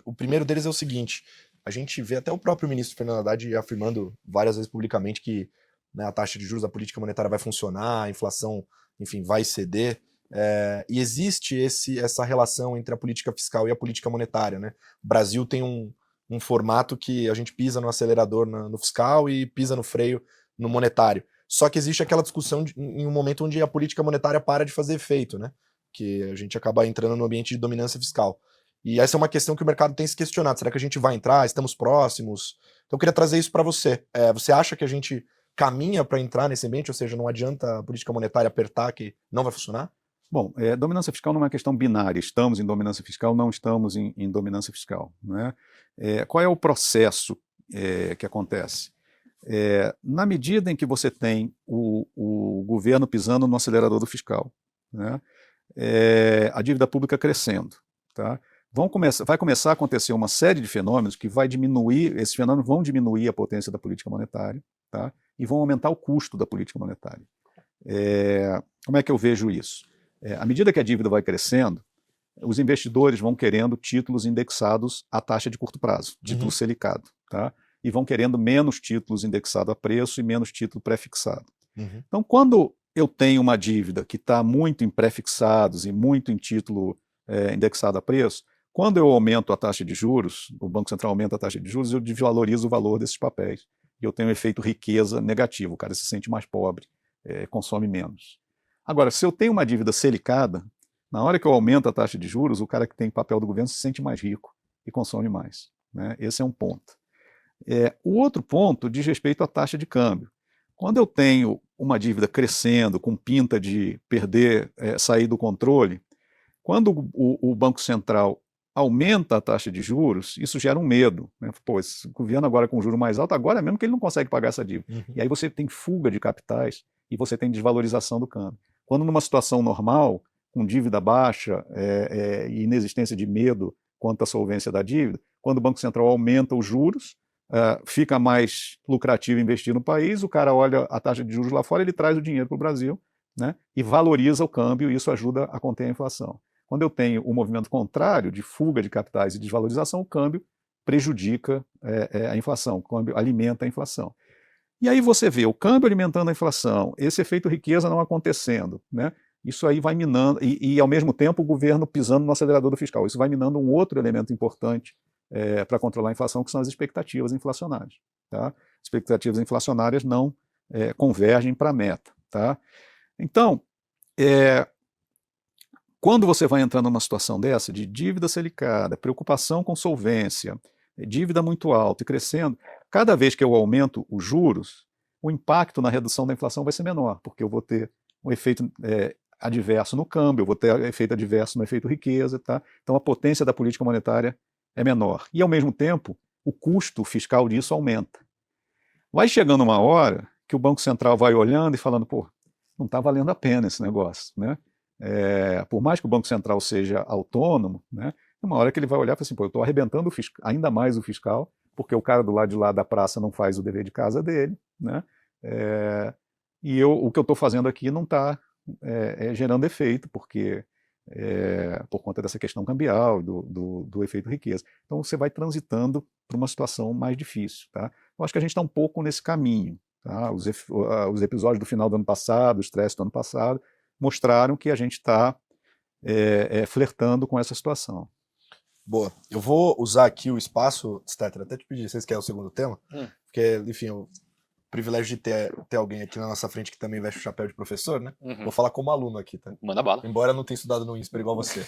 o primeiro deles é o seguinte: a gente vê até o próprio ministro Fernando Haddad afirmando várias vezes publicamente que, né, a taxa de juros da política monetária vai funcionar, a inflação, enfim, vai ceder, e existe essa relação entre a política fiscal e a política monetária, né? O Brasil tem um formato que a gente pisa no acelerador no fiscal e pisa no freio no monetário. Só que existe aquela discussão em um momento onde a política monetária para de fazer efeito, né? Que a gente acaba entrando no ambiente de dominância fiscal. E essa é uma questão que o mercado tem se questionado. Será que a gente vai entrar? Estamos próximos? Então eu queria trazer isso para você. Você acha que a gente caminha para entrar nesse ambiente? Ou seja, não adianta a política monetária apertar que não vai funcionar? Bom, dominância fiscal não é uma questão binária. Estamos em dominância fiscal, não estamos em dominância fiscal, né? Qual é o processo que acontece? Na medida em que você tem o governo pisando no acelerador do fiscal, né, a dívida pública crescendo, tá? Vai começar a acontecer uma série de fenômenos que esses fenômenos vão diminuir a potência da política monetária, tá? E vão aumentar o custo da política monetária. Como é que eu vejo isso? À medida que a dívida vai crescendo, os investidores vão querendo títulos indexados à taxa de curto prazo, título selicado, tá? E vão querendo menos títulos indexados a preço e menos título pré-fixado. Então, quando eu tenho uma dívida que está muito em pré-fixados e muito em título indexado a preço, quando eu aumento a taxa de juros, o Banco Central aumenta a taxa de juros, eu desvalorizo o valor desses papéis. E eu tenho um efeito riqueza negativo, o cara se sente mais pobre, consome menos. Agora, se eu tenho uma dívida selicada, na hora que eu aumento a taxa de juros, o cara que tem papel do governo se sente mais rico e consome mais, né? Esse é um ponto. O outro ponto diz respeito à taxa de câmbio. Quando eu tenho uma dívida crescendo, com pinta de perder, sair do controle, quando o Banco Central aumenta a taxa de juros, isso gera um medo, né? Pô, esse governo agora com juros mais altos, agora é mesmo que ele não consegue pagar essa dívida. E aí você tem fuga de capitais e você tem desvalorização do câmbio. Quando numa situação normal, com dívida baixa e inexistência de medo quanto à solvência da dívida, quando o Banco Central aumenta os juros, fica mais lucrativo investir no país, o cara olha a taxa de juros lá fora, ele traz o dinheiro para o Brasil, né, e valoriza o câmbio, e isso ajuda a conter a inflação. Quando eu tenho o movimento contrário, de fuga de capitais e desvalorização, o câmbio prejudica a inflação, o câmbio alimenta a inflação. E aí você vê o câmbio alimentando a inflação, esse efeito riqueza não acontecendo, né? Isso aí vai minando, e ao mesmo tempo o governo pisando no acelerador do fiscal. Isso vai minando um outro elemento importante para controlar a inflação, que são as expectativas inflacionárias. Tá? Expectativas inflacionárias não convergem para a meta. Tá? Então, quando você vai entrando numa situação dessa, de dívida selicada, preocupação com solvência, dívida muito alta e crescendo, cada vez que eu aumento os juros, o impacto na redução da inflação vai ser menor, porque eu vou ter um efeito adverso no câmbio, eu vou ter efeito adverso no efeito riqueza, tá? Então a potência da política monetária é menor. E ao mesmo tempo, o custo fiscal disso aumenta. Vai chegando uma hora que o Banco Central vai olhando e falando, pô, não está valendo a pena esse negócio, né? Por mais que o Banco Central seja autônomo, né? Uma hora que ele vai olhar e falar assim, pô, eu estou arrebentando ainda mais o fiscal, porque o cara do lado de lá da praça não faz o dever de casa dele, né? E o que eu estou fazendo aqui não está gerando efeito, porque por conta dessa questão cambial, do efeito riqueza. Então você vai transitando para uma situação mais difícil. Tá? Eu acho que a gente está um pouco nesse caminho. Tá? Os episódios do final do ano passado, o estresse do ano passado, mostraram que a gente está flertando com essa situação. Boa. Eu vou usar aqui o espaço, Stetter, até te pedir, vocês querem o segundo tema? Porque, enfim, o privilégio de ter alguém aqui na nossa frente que também veste o chapéu de professor, né? Vou falar como aluno aqui, tá? Manda bala. Embora eu não tenha estudado no INSPER igual você.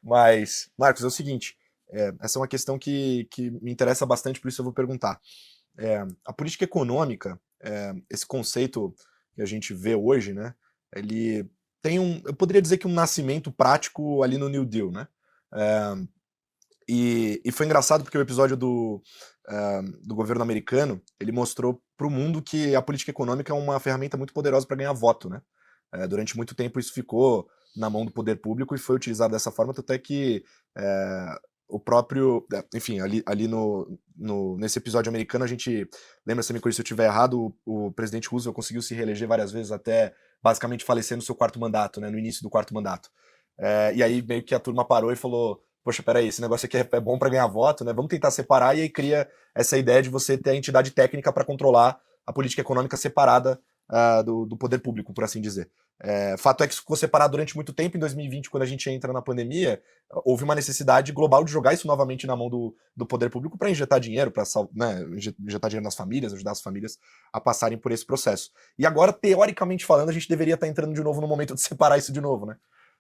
Mas, Marcos, é o seguinte, essa é uma questão que me interessa bastante, por isso eu vou perguntar. A política econômica, esse conceito que a gente vê hoje, né? Ele tem eu poderia dizer que um nascimento prático ali no New Deal, né? E foi engraçado porque o episódio do governo americano, ele mostrou para o mundo que a política econômica é uma ferramenta muito poderosa para ganhar voto, né? Durante muito tempo isso ficou na mão do poder público e foi utilizado dessa forma, até que o próprio, enfim, ali nesse episódio americano a gente, lembra, se me corrija se eu estiver errado, o presidente Roosevelt conseguiu se reeleger várias vezes até basicamente falecer no seu quarto mandato, né, no início do quarto mandato. E aí meio que a turma parou e falou, poxa, peraí, esse negócio aqui é bom para ganhar voto, né? Vamos tentar separar, e aí cria essa ideia de você ter a entidade técnica para controlar a política econômica separada do poder público, por assim dizer. Fato é que isso ficou separado durante muito tempo. Em 2020, quando a gente entra na pandemia, houve uma necessidade global de jogar isso novamente na mão do poder público para injetar dinheiro, para injetar dinheiro nas famílias, ajudar as famílias a passarem por esse processo. E agora, teoricamente falando, a gente deveria estar entrando de novo no momento de separar isso de novo, né?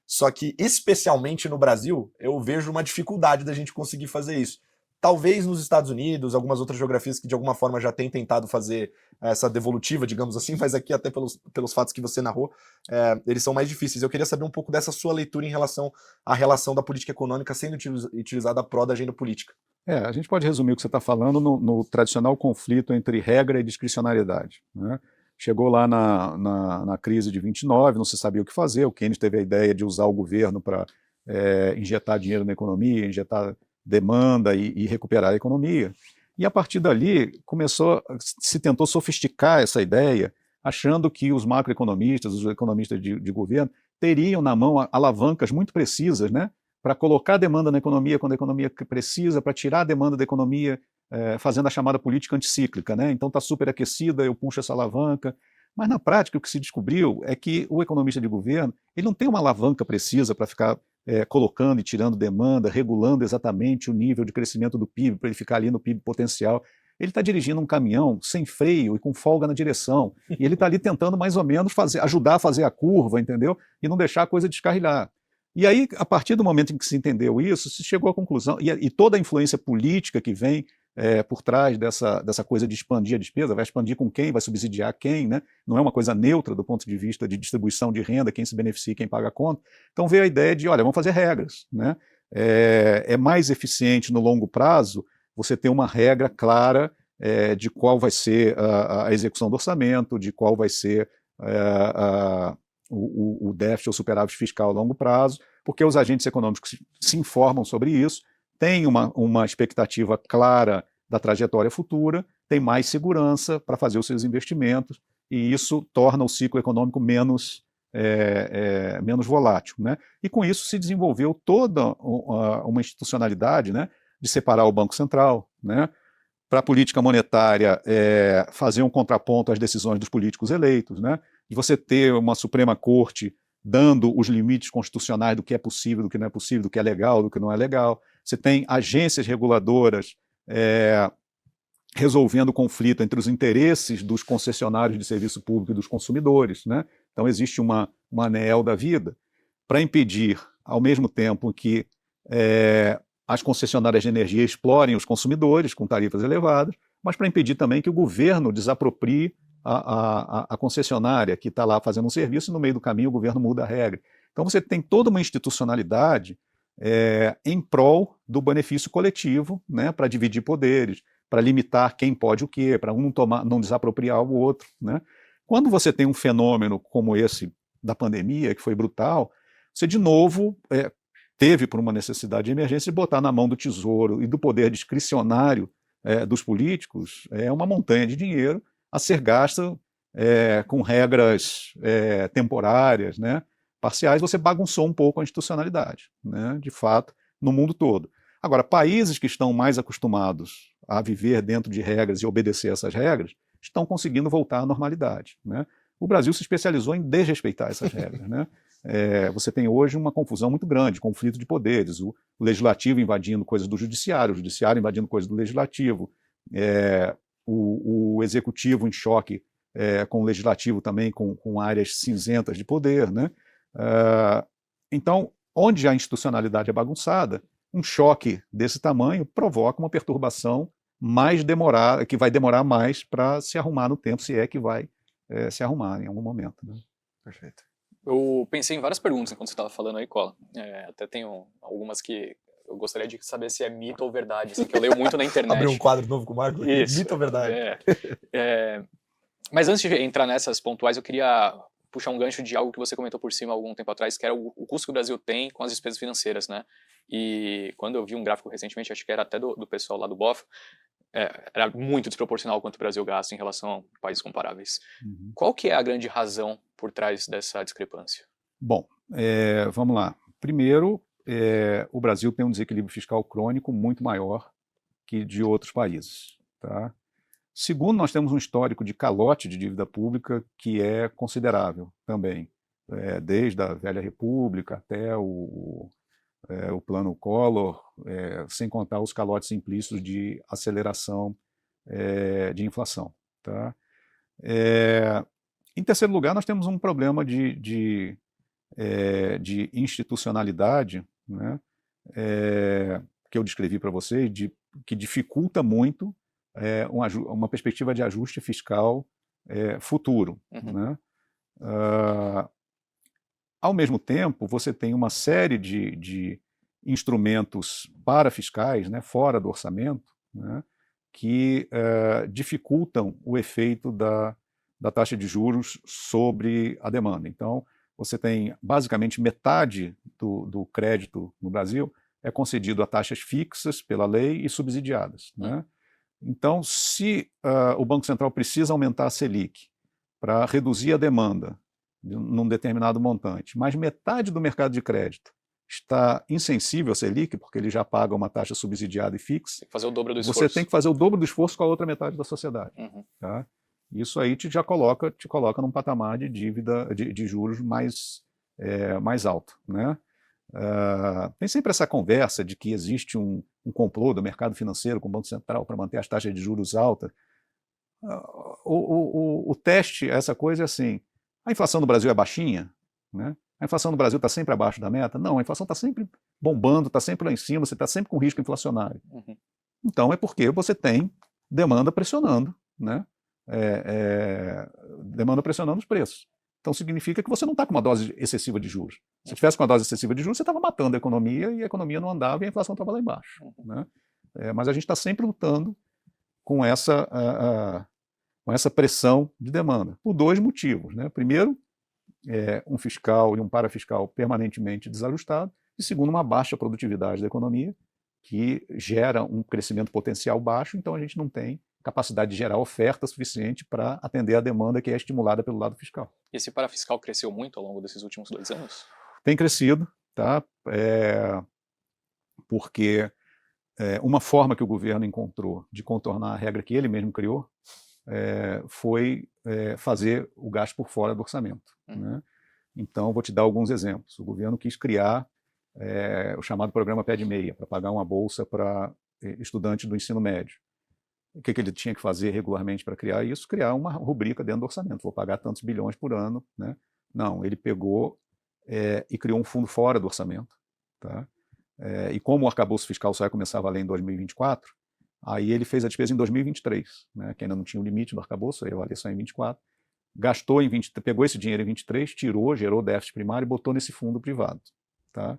Só que, especialmente no Brasil, eu vejo uma dificuldade da gente conseguir fazer isso. Talvez nos Estados Unidos, algumas outras geografias que de alguma forma já têm tentado fazer essa devolutiva, digamos assim, mas aqui até pelos fatos que você narrou, eles são mais difíceis. Eu queria saber um pouco dessa sua leitura em relação à relação da política econômica sendo utilizada a pró da agenda política. A gente pode resumir o que você está falando no tradicional conflito entre regra e discricionariedade, né? Chegou lá na crise de 29, não se sabia o que fazer, o Keynes teve a ideia de usar o governo para injetar dinheiro na economia, injetar demanda e recuperar a economia. E a partir dali se tentou sofisticar essa ideia, achando que os macroeconomistas, os economistas de governo, teriam na mão alavancas muito precisas, né, para colocar demanda na economia quando a economia precisa, para tirar a demanda da economia, fazendo a chamada política anticíclica, né? Então está superaquecida, eu puxo essa alavanca. Mas na prática o que se descobriu é que o economista de governo ele não tem uma alavanca precisa para ficar colocando e tirando demanda, regulando exatamente o nível de crescimento do PIB, para ele ficar ali no PIB potencial. Ele está dirigindo um caminhão sem freio e com folga na direção. E ele está ali tentando mais ou menos ajudar a fazer a curva, entendeu? E não deixar a coisa descarrilar. E aí, a partir do momento em que se entendeu isso, se chegou à conclusão, e toda a influência política que vem por trás dessa coisa de expandir a despesa, vai expandir com quem, vai subsidiar quem, né? Não é uma coisa neutra do ponto de vista de distribuição de renda, quem se beneficia e quem paga a conta. Então veio a ideia de, olha, vamos fazer regras, né? É mais eficiente no longo prazo você ter uma regra clara de qual vai ser a execução do orçamento, de qual vai ser o déficit ou superávit fiscal a longo prazo, porque os agentes econômicos se informam sobre isso, têm uma expectativa clara da trajetória futura, tem mais segurança para fazer os seus investimentos, e isso torna o ciclo econômico menos volátil, né? E com isso se desenvolveu toda uma institucionalidade, né, de separar o Banco Central, né, para a política monetária fazer um contraponto às decisões dos políticos eleitos, né, de você ter uma Suprema Corte dando os limites constitucionais do que é possível, do que não é possível, do que é legal, do que não é legal. Você tem agências reguladoras resolvendo o conflito entre os interesses dos concessionários de serviço público e dos consumidores, né? Então existe uma ANEEL da vida para impedir, ao mesmo tempo que as concessionárias de energia explorem os consumidores com tarifas elevadas, mas para impedir também que o governo desaproprie a concessionária que está lá fazendo um serviço e no meio do caminho o governo muda a regra. Então você tem toda uma institucionalidade em prol do benefício coletivo, né, para dividir poderes, para limitar quem pode o quê, para um não desapropriar o outro, né? Quando você tem um fenômeno como esse da pandemia, que foi brutal, você de novo teve, por uma necessidade de emergência, de botar na mão do Tesouro e do poder discricionário dos políticos uma montanha de dinheiro a ser gasta com regras temporárias, né, parciais. Você bagunçou um pouco a institucionalidade, né, de fato, no mundo todo. Agora, países que estão mais acostumados a viver dentro de regras e obedecer essas regras estão conseguindo voltar à normalidade, né? O Brasil se especializou em desrespeitar essas regras, né? Você tem hoje uma confusão muito grande, conflito de poderes, o legislativo invadindo coisas do judiciário, o judiciário invadindo coisas do legislativo, o executivo em choque com o legislativo também, com áreas cinzentas de poder, né? Então, onde a institucionalidade é bagunçada, um choque desse tamanho provoca uma perturbação mais demorada, que vai demorar mais para se arrumar no tempo, se é que vai se arrumar em algum momento, né? Perfeito. Eu pensei em várias perguntas enquanto você estava falando aí, Cola. Até tenho algumas que eu gostaria de saber se é mito ou verdade, assim, que eu leio muito na internet. Abrir um quadro novo com o Marcos? Isso. Mito ou verdade? Mas antes de entrar nessas pontuais, eu queria puxar um gancho de algo que você comentou por cima há algum tempo atrás, que era o custo que o Brasil tem com as despesas financeiras, né? E quando eu vi um gráfico recentemente, acho que era até do pessoal lá do BOF, era muito desproporcional quanto o Brasil gasta em relação a países comparáveis. Uhum. Qual que é a grande razão por trás dessa discrepância? Bom, vamos lá. Primeiro, o Brasil tem um desequilíbrio fiscal crônico muito maior que de outros países, tá? Segundo, nós temos um histórico de calote de dívida pública que é considerável também, desde a velha República até o plano Collor, sem contar os calotes implícitos de aceleração de inflação, tá? Em terceiro lugar, nós temos um problema de institucionalidade, né, que eu descrevi para vocês, que dificulta muito uma perspectiva de ajuste fiscal futuro. Uhum. Né? Ao mesmo tempo, você tem uma série de instrumentos parafiscais, né, fora do orçamento, né, que dificultam o efeito da taxa de juros sobre a demanda. Então, você tem basicamente metade do crédito no Brasil é concedido a taxas fixas pela lei e subsidiadas, né? Então, se o Banco Central precisa aumentar a Selic para reduzir a demanda num determinado montante, mas metade do mercado de crédito está insensível à Selic, porque ele já paga uma taxa subsidiada e fixa, Tem que fazer o dobro do esforço. você tem que fazer o dobro do esforço com a outra metade da sociedade. Uhum. Tá? Isso aí te coloca num patamar de dívida, de juros mais alto. Né? Tem sempre essa conversa de que existe um complô do mercado financeiro com o Banco Central para manter as taxas de juros altas. O teste, essa coisa é assim, a inflação no Brasil é baixinha? Né? A inflação no Brasil está sempre abaixo da meta? Não, a inflação está sempre bombando, está sempre lá em cima, você está sempre com risco inflacionário. Uhum. Então é porque você tem demanda pressionando, né? Demanda pressionando os preços. Então significa que você não está com uma dose excessiva de juros. Se tivesse com uma dose excessiva de juros, você estava matando a economia e a economia não andava e a inflação estava lá embaixo, né? Mas a gente está sempre lutando com essa pressão de demanda, por dois motivos, né? Primeiro, um fiscal e um parafiscal permanentemente desajustado, e segundo, uma baixa produtividade da economia, que gera um crescimento potencial baixo, então a gente não tem capacidade de gerar oferta suficiente para atender a demanda que é estimulada pelo lado fiscal. E esse parafiscal cresceu muito ao longo desses últimos 2 anos? Tem crescido, tá? Porque uma forma que o governo encontrou de contornar a regra que ele mesmo criou foi fazer o gasto por fora do orçamento, né? Então, vou te dar alguns exemplos. O governo quis criar o chamado programa Pé de Meia, para pagar uma bolsa para estudantes do ensino médio. O que ele tinha que fazer regularmente para criar isso? Criar uma rubrica dentro do orçamento. Vou pagar tantos bilhões por ano, né? Não, ele pegou e criou um fundo fora do orçamento, tá? E como o arcabouço fiscal só vai começar a valer em 2024, aí ele fez a despesa em 2023, né? Que ainda não tinha o limite do arcabouço, ia valer só em 24. Gastou em 23, pegou esse dinheiro em 23, tirou, gerou déficit primário e botou nesse fundo privado, tá?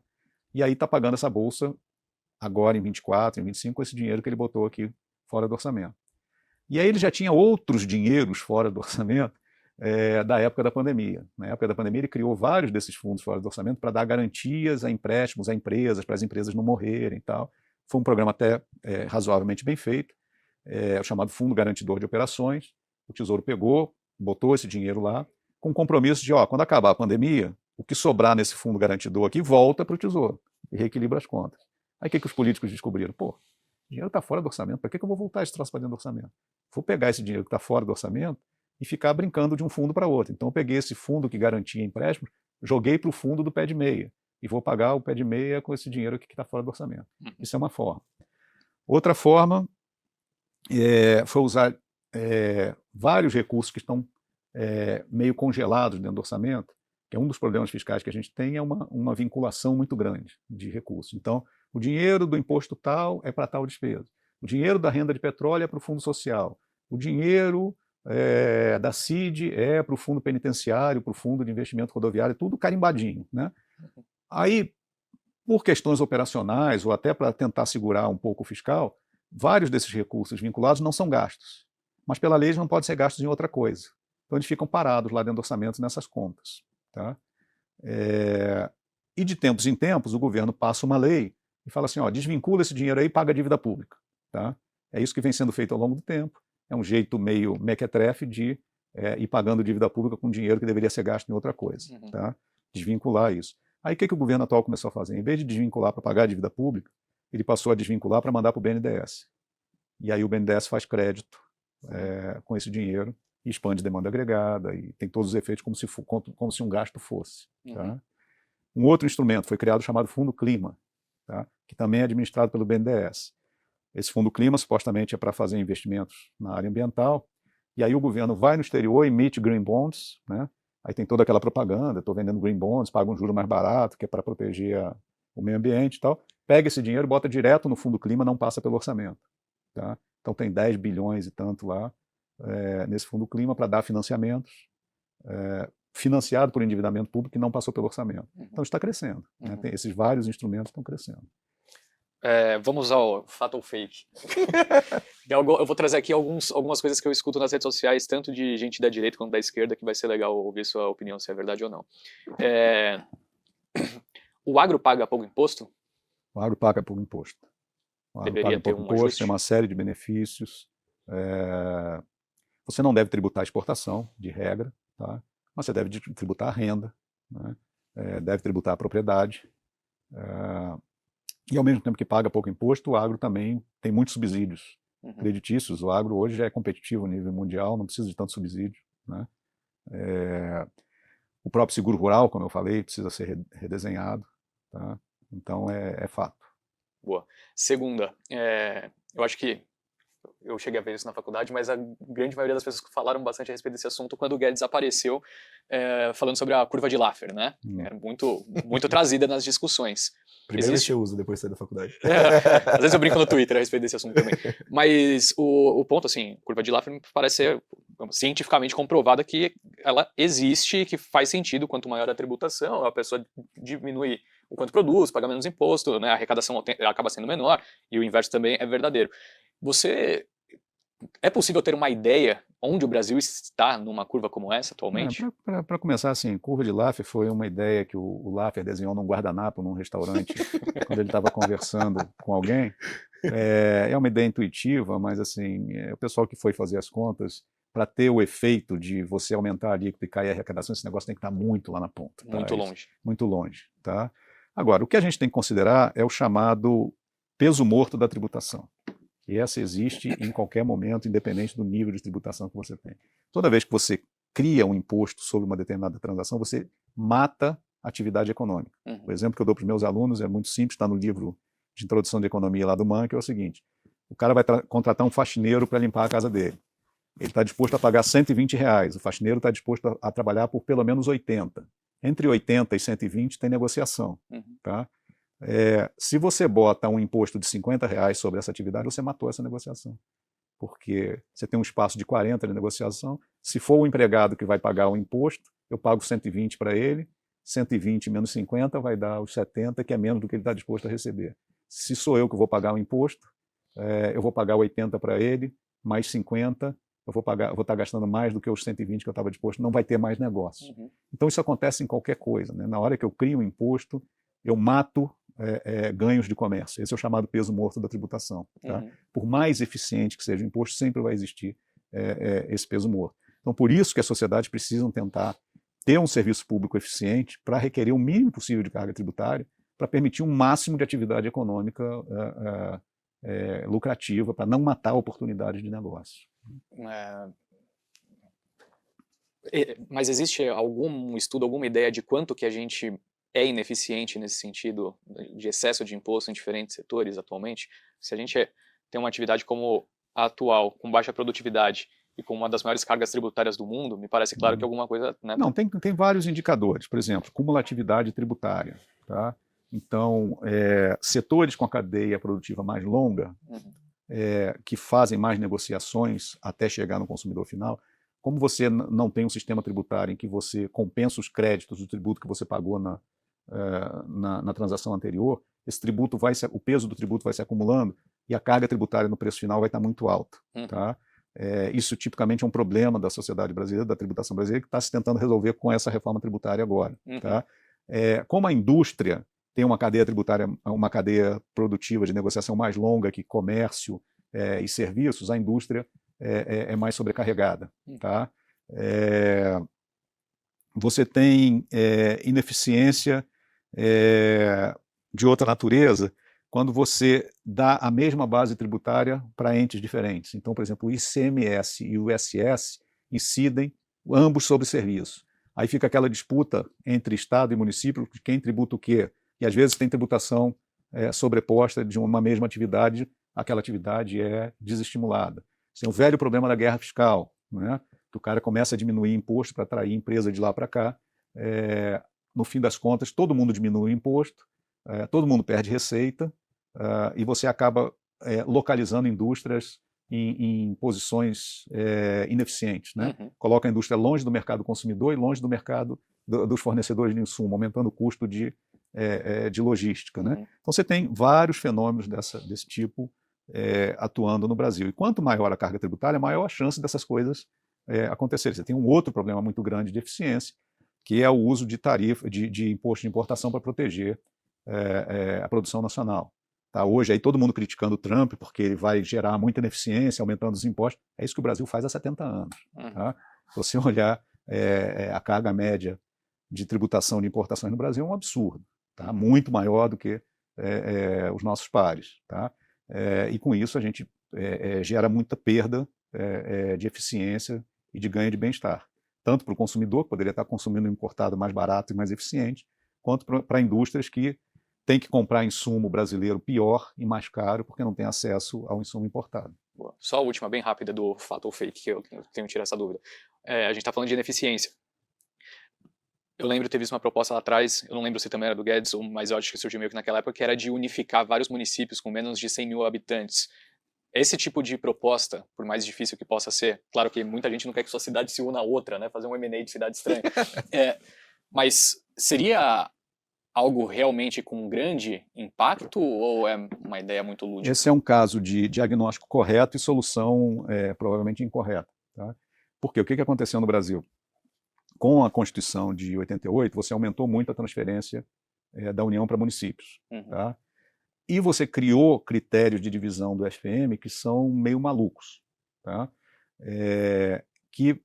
E aí está pagando essa bolsa agora em 24, em 25, com esse dinheiro que ele botou aqui fora do orçamento. E aí ele já tinha outros dinheiros fora do orçamento da época da pandemia. Na época da pandemia ele criou vários desses fundos fora do orçamento para dar garantias a empréstimos a empresas, para as empresas não morrerem e tal. Foi um programa até razoavelmente bem feito, o chamado Fundo Garantidor de Operações. O Tesouro pegou, botou esse dinheiro lá, com o compromisso de, quando acabar a pandemia, o que sobrar nesse fundo garantidor aqui volta para o Tesouro e reequilibra as contas. Aí o que os políticos descobriram? Pô, o dinheiro está fora do orçamento, para que eu vou voltar esse troço para dentro do orçamento? Vou pegar esse dinheiro que está fora do orçamento e ficar brincando de um fundo para outro. Então eu peguei esse fundo que garantia empréstimos, joguei para o fundo do Pé de Meia e vou pagar o Pé de Meia com esse dinheiro aqui que está fora do orçamento. Isso é uma forma. Outra forma foi usar vários recursos que estão meio congelados dentro do orçamento, que é um dos problemas fiscais que a gente tem, é uma vinculação muito grande de recursos. Então, o dinheiro do imposto tal é para tal despesa. O dinheiro da renda de petróleo é para o fundo social. O dinheiro da CID é para o fundo penitenciário, para o fundo de investimento rodoviário, tudo carimbadinho, né? Aí, por questões operacionais ou até para tentar segurar um pouco o fiscal, vários desses recursos vinculados não são gastos, mas pela lei eles não podem ser gastos em outra coisa. Então eles ficam parados lá dentro do orçamento nessas contas, tá? E de tempos em tempos o governo passa uma lei e fala assim, desvincula esse dinheiro aí e paga a dívida pública, tá? É isso que vem sendo feito ao longo do tempo. É um jeito meio mequetrefe de ir pagando dívida pública com dinheiro que deveria ser gasto em outra coisa, tá? Desvincular isso. Aí o que o governo atual começou a fazer? Em vez de desvincular para pagar a dívida pública, ele passou a desvincular para mandar para o BNDES. E aí o BNDES faz crédito com esse dinheiro e expande demanda agregada e tem todos os efeitos como se um gasto fosse. Tá? Um outro instrumento foi criado chamado Fundo Clima, tá? Que também é administrado pelo BNDES. Esse Fundo Clima supostamente é para fazer investimentos na área ambiental, e aí o governo vai no exterior e emite green bonds, né? Aí tem toda aquela propaganda, estou vendendo green bonds, paga um juro mais barato, que é para proteger o meio ambiente e tal. Pega esse dinheiro, bota direto no Fundo Clima, não passa pelo orçamento. Tá? Então tem 10 bilhões e tanto lá nesse Fundo Clima para dar financiamentos, financiado por endividamento público que não passou pelo orçamento. Então está crescendo. Né? Esses vários instrumentos estão crescendo. Vamos ao fato ou fake. Eu vou trazer aqui algumas coisas que eu escuto nas redes sociais, tanto de gente da direita quanto da esquerda, que vai ser legal ouvir sua opinião, se é verdade ou não. O agro paga pouco imposto? O agro paga pouco imposto. O agro Deveria paga pouco imposto, tem uma série de benefícios. Você não deve tributar a exportação, de regra, tá? Mas você deve tributar a renda, né? Deve tributar a propriedade. E ao mesmo tempo que paga pouco imposto, o agro também tem muitos subsídios creditícios. O agro hoje já é competitivo a nível mundial, não precisa de tanto subsídio, né? O próprio seguro rural, como eu falei, precisa ser redesenhado, tá? Então é fato. Boa. Segunda, eu acho que eu cheguei a ver isso na faculdade, mas a grande maioria das pessoas falaram bastante a respeito desse assunto quando o Guedes apareceu falando sobre a curva de Laffer, né? Era muito trazida nas discussões. Primeira vez que eu uso depois de sair da faculdade. Às vezes eu brinco no Twitter a respeito desse assunto também. Mas o ponto, assim, curva de Laffer me parece ser cientificamente comprovada que ela existe, que faz sentido. Quanto maior a tributação, a pessoa diminui o quanto produz, paga menos imposto, né, a arrecadação acaba sendo menor, e o inverso também é verdadeiro. É possível ter uma ideia onde o Brasil está numa curva como essa atualmente? Para começar, assim, curva de Laffer foi uma ideia que o Laffer desenhou num guardanapo, num restaurante, quando ele estava conversando com alguém. É uma ideia intuitiva, mas assim, o pessoal que foi fazer as contas, para ter o efeito de você aumentar a alíquota e cair a arrecadação, esse negócio tem que estar muito lá na ponta. Tá? Muito longe. Muito longe. Tá? Agora, o que a gente tem que considerar é o chamado peso morto da tributação. E essa existe em qualquer momento, independente do nível de tributação que você tem. Toda vez que você cria um imposto sobre uma determinada transação, você mata a atividade econômica. O exemplo que eu dou para os meus alunos é muito simples, está no livro de introdução de economia lá do MAN, que é o seguinte: o cara vai contratar um faxineiro para limpar a casa dele. Ele está disposto a pagar R$120, o faxineiro está disposto a trabalhar por pelo menos 80. Entre 80 e 120 tem negociação. Tá? Se você bota um imposto de R$50 sobre essa atividade, você matou essa negociação. Porque você tem um espaço de 40 de negociação. Se for o empregado que vai pagar o imposto, eu pago 120 para ele, 120 menos 50 vai dar os 70, que é menos do que ele está disposto a receber. Se sou eu que vou pagar o imposto, eu vou pagar 80 para ele, mais 50, eu vou estar gastando mais do que os 120 que eu estava disposto, não vai ter mais negócio. Então isso acontece em qualquer coisa. Né? Na hora que eu crio um imposto, eu mato ganhos de comércio. Esse é o chamado peso morto da tributação. Tá? Por mais eficiente que seja o imposto, sempre vai existir esse peso morto. Então, por isso que as sociedades precisam tentar ter um serviço público eficiente para requerer o mínimo possível de carga tributária, para permitir um máximo de atividade econômica lucrativa, para não matar oportunidades de negócio. Mas existe algum estudo, alguma ideia de quanto que a gente é ineficiente nesse sentido de excesso de imposto em diferentes setores atualmente? Se a gente tem uma atividade como a atual, com baixa produtividade e com uma das maiores cargas tributárias do mundo, me parece claro que alguma coisa... Né? Não, tem vários indicadores. Por exemplo, cumulatividade tributária. Tá? Então, setores com a cadeia produtiva mais longa, que fazem mais negociações até chegar no consumidor final, como você não tem um sistema tributário em que você compensa os créditos do tributo que você pagou na transação anterior, o peso do tributo vai se acumulando e a carga tributária no preço final vai estar muito alta. Tá? Isso tipicamente é um problema da sociedade brasileira, da tributação brasileira, que está se tentando resolver com essa reforma tributária agora. Tá? Como a indústria tem uma cadeia tributária, uma cadeia produtiva de negociação mais longa que comércio e serviços, a indústria é mais sobrecarregada. Tá? Você tem ineficiência de outra natureza quando você dá a mesma base tributária para entes diferentes. Então, por exemplo, o ICMS e o ISS incidem ambos sobre serviço. Aí fica aquela disputa entre Estado e município de quem tributa o quê. E às vezes tem tributação sobreposta de uma mesma atividade, aquela atividade é desestimulada. Tem o velho problema da guerra fiscal, né? Que o cara começa a diminuir imposto para atrair empresa de lá para cá. No fim das contas, todo mundo diminui o imposto, todo mundo perde receita, e você acaba localizando indústrias em posições ineficientes. Né? Coloca a indústria longe do mercado consumidor e longe do mercado dos fornecedores de insumo, aumentando o custo de logística. Né? Então você tem vários fenômenos desse tipo atuando no Brasil. E quanto maior a carga tributária, maior a chance dessas coisas acontecerem. Você tem um outro problema muito grande de eficiência, que é o uso de tarifa, de imposto de importação para proteger a produção nacional. Tá? Hoje, aí todo mundo criticando o Trump, porque ele vai gerar muita ineficiência, aumentando os impostos. É isso que o Brasil faz há 70 anos. Tá? Se você olhar a carga média de tributação de importações no Brasil, é um absurdo. Tá? Muito maior do que os nossos pares. Tá? E com isso a gente gera muita perda de eficiência e de ganho de bem-estar. Tanto para o consumidor, que poderia estar consumindo um importado mais barato e mais eficiente, quanto para indústrias que têm que comprar insumo brasileiro pior e mais caro porque não tem acesso ao insumo importado. Boa. Só a última, bem rápida, do fato ou fake, que eu tenho que tirar essa dúvida. A gente está falando de ineficiência. Eu lembro de ter visto uma proposta lá atrás, eu não lembro se também era do Guedes, mas eu acho que surgiu meio que naquela época, que era de unificar vários municípios com menos de 100 mil habitantes. Esse tipo de proposta, por mais difícil que possa ser, claro que muita gente não quer que sua cidade se una a outra, né? Fazer um M&A de cidade estranha. Mas seria algo realmente com um grande impacto ou é uma ideia muito lúdica? Esse é um caso de diagnóstico correto e solução provavelmente incorreta. Tá? Porque o que aconteceu no Brasil? Com a Constituição de 88, você aumentou muito a transferência da União para municípios. Uhum. Tá? E você criou critérios de divisão do FPM que são meio malucos, tá? Que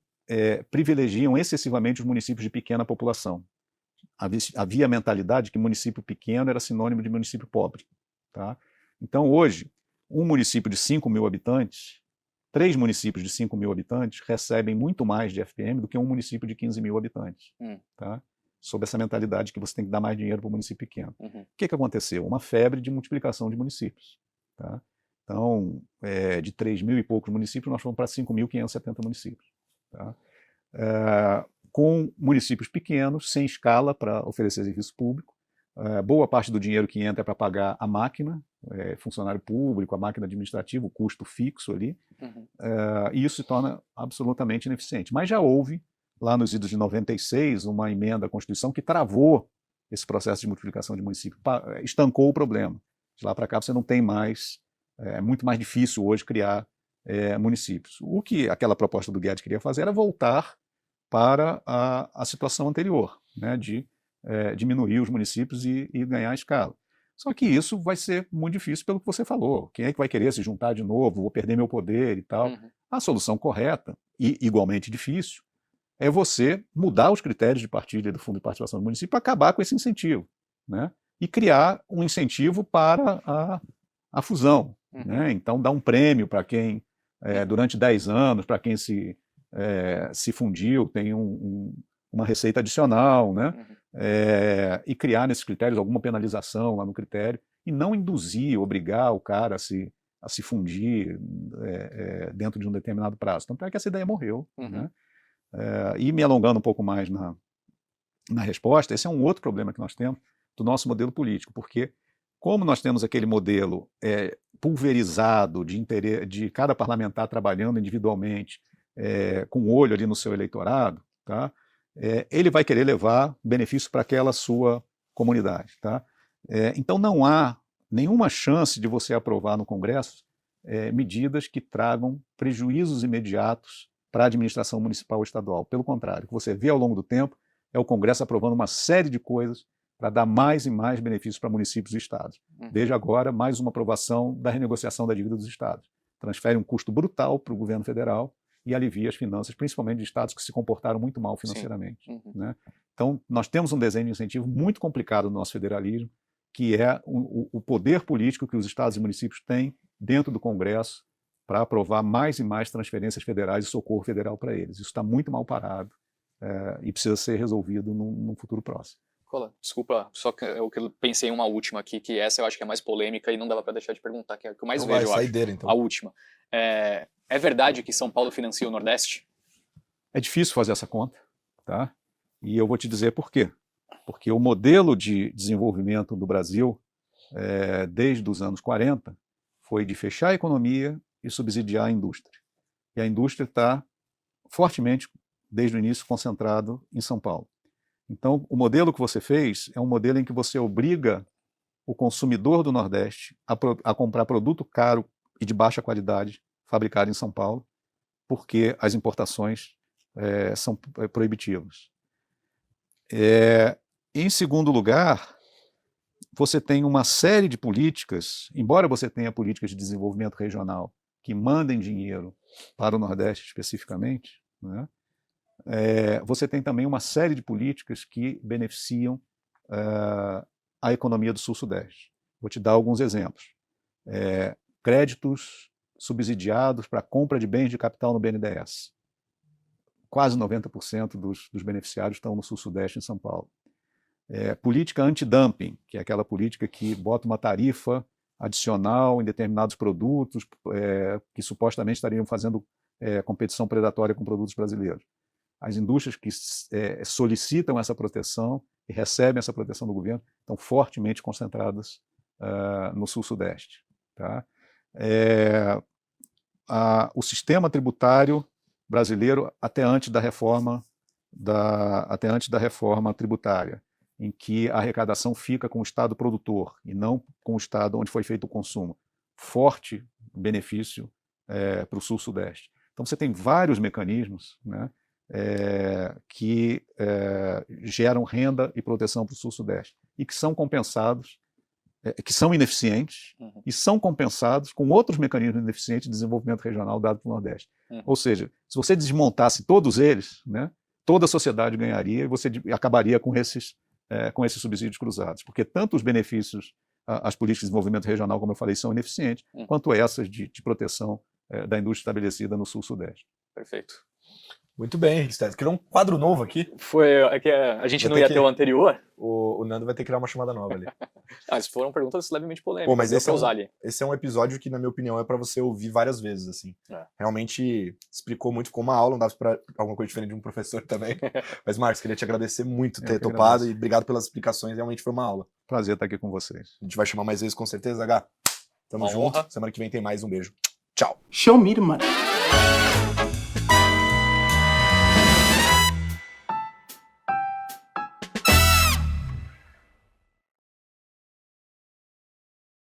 privilegiam excessivamente os municípios de pequena população. Havia a mentalidade que município pequeno era sinônimo de município pobre. Tá? Então, hoje, um município de 5 mil habitantes, 3 municípios de 5 mil habitantes recebem muito mais de FPM do que um município de 15 mil habitantes. Tá? Sob essa mentalidade que você tem que dar mais dinheiro para o município pequeno. Uhum. O que aconteceu? Uma febre de multiplicação de municípios. Tá? Então, de 3 mil e poucos municípios, nós fomos para 5.570 municípios. Tá? Com municípios pequenos, sem escala para oferecer serviço público. Boa parte do dinheiro que entra é para pagar a máquina, funcionário público, a máquina administrativa, o custo fixo ali, Uhum. E isso se torna absolutamente ineficiente. Mas já houve, lá nos idos de 96, uma emenda à Constituição que travou esse processo de multiplicação de municípios, estancou o problema. De lá para cá você não tem mais, é muito mais difícil hoje criar municípios. O que aquela proposta do Guedes queria fazer era voltar para a situação anterior, né, de diminuir os municípios e ganhar escala. Só que isso vai ser muito difícil pelo que você falou. Quem é que vai querer se juntar de novo? Vou perder meu poder e tal. Uhum. A solução correta, e igualmente difícil, é você mudar os critérios de partilha do Fundo de Participação do município para acabar com esse incentivo, né? E criar um incentivo para a fusão. Uhum. Né? Então, dar um prêmio para quem, durante 10 anos, para quem se fundiu, tem uma receita adicional, né? Uhum. E criar nesses critérios alguma penalização lá no critério, e não induzir, obrigar o cara a se fundir dentro de um determinado prazo. Tanto é que essa ideia morreu. Uhum. Né? E me alongando um pouco mais na resposta, esse é um outro problema que nós temos do nosso modelo político, porque como nós temos aquele modelo pulverizado de cada parlamentar trabalhando individualmente, com o olho ali no seu eleitorado, tá? Ele vai querer levar benefício para aquela sua comunidade. Tá? Então não há nenhuma chance de você aprovar no Congresso medidas que tragam prejuízos imediatos para a administração municipal ou estadual. Pelo contrário, o que você vê ao longo do tempo é o Congresso aprovando uma série de coisas para dar mais e mais benefícios para municípios e estados. Uhum. Desde agora, mais uma aprovação da renegociação da dívida dos estados. Transfere um custo brutal para o governo federal e alivia as finanças, principalmente de estados que se comportaram muito mal financeiramente. Uhum. Né? Então, nós temos um desenho de incentivo muito complicado no nosso federalismo, que é o poder político que os estados e municípios têm dentro do Congresso para aprovar mais e mais transferências federais e socorro federal para eles. Isso está muito mal parado e precisa ser resolvido num futuro próximo. Cola, desculpa, só que eu pensei em uma última aqui, que essa eu acho que é mais polêmica e não dava para deixar de perguntar, que é o que eu mais Então vejo, vai, eu acho. saideira, então. A última. É verdade que São Paulo financia o Nordeste? É difícil fazer essa conta, tá? E eu vou te dizer por quê. Porque o modelo de desenvolvimento do Brasil, desde os anos 40, foi de fechar a economia e subsidiar a indústria. E a indústria está fortemente, desde o início, concentrado em São Paulo. Então, o modelo que você fez é um modelo em que você obriga o consumidor do Nordeste a comprar produto caro e de baixa qualidade fabricado em São Paulo, porque as importações são proibitivas. Em segundo lugar, você tem uma série de políticas, embora você tenha políticas de desenvolvimento regional que mandem dinheiro para o Nordeste especificamente, né? Você tem também uma série de políticas que beneficiam a economia do Sul-Sudeste. Vou te dar alguns exemplos. Créditos subsidiados para compra de bens de capital no BNDES. Quase 90% dos beneficiários estão no Sul-Sudeste, em São Paulo. Política anti-dumping, que é aquela política que bota uma tarifa adicional em determinados produtos que supostamente estariam fazendo competição predatória com produtos brasileiros. as indústrias que solicitam essa proteção e recebem essa proteção do governo estão fortemente concentradas no Sul-Sudeste. Tá? O sistema tributário brasileiro, até antes da reforma tributária, em que a arrecadação fica com o Estado produtor e não com o Estado onde foi feito o consumo, forte benefício para o Sul-Sudeste. Então você tem vários mecanismos, né, que geram renda e proteção para o Sul-Sudeste e que são compensados, que são ineficientes e são compensados com outros mecanismos ineficientes de desenvolvimento regional dado para o Nordeste. Ou seja, se você desmontasse todos eles, né, toda a sociedade ganharia e você acabaria com esses subsídios cruzados, porque tanto os benefícios, as políticas de desenvolvimento regional, como eu falei, são ineficientes, quanto essas de proteção da indústria estabelecida no Sul-Sudeste. Perfeito. Muito bem, Henrique Stetter. Criou um quadro novo aqui. É que a gente não ia ter o anterior. O Nando vai ter que criar uma chamada nova ali. Essas foram perguntas levemente polêmicas. Pô, mas esse é um episódio que, na minha opinião, é para você ouvir várias vezes, assim. Realmente explicou muito, ficou uma aula, não dava para alguma coisa diferente de um professor também. Mas, Marcos, queria te agradecer muito ter topado e obrigado pelas explicações, realmente foi uma aula. Prazer estar aqui com vocês. A gente vai chamar mais vezes, com certeza, H. Tamo junto. Semana que vem tem mais. Um beijo. Tchau. Show me, mano.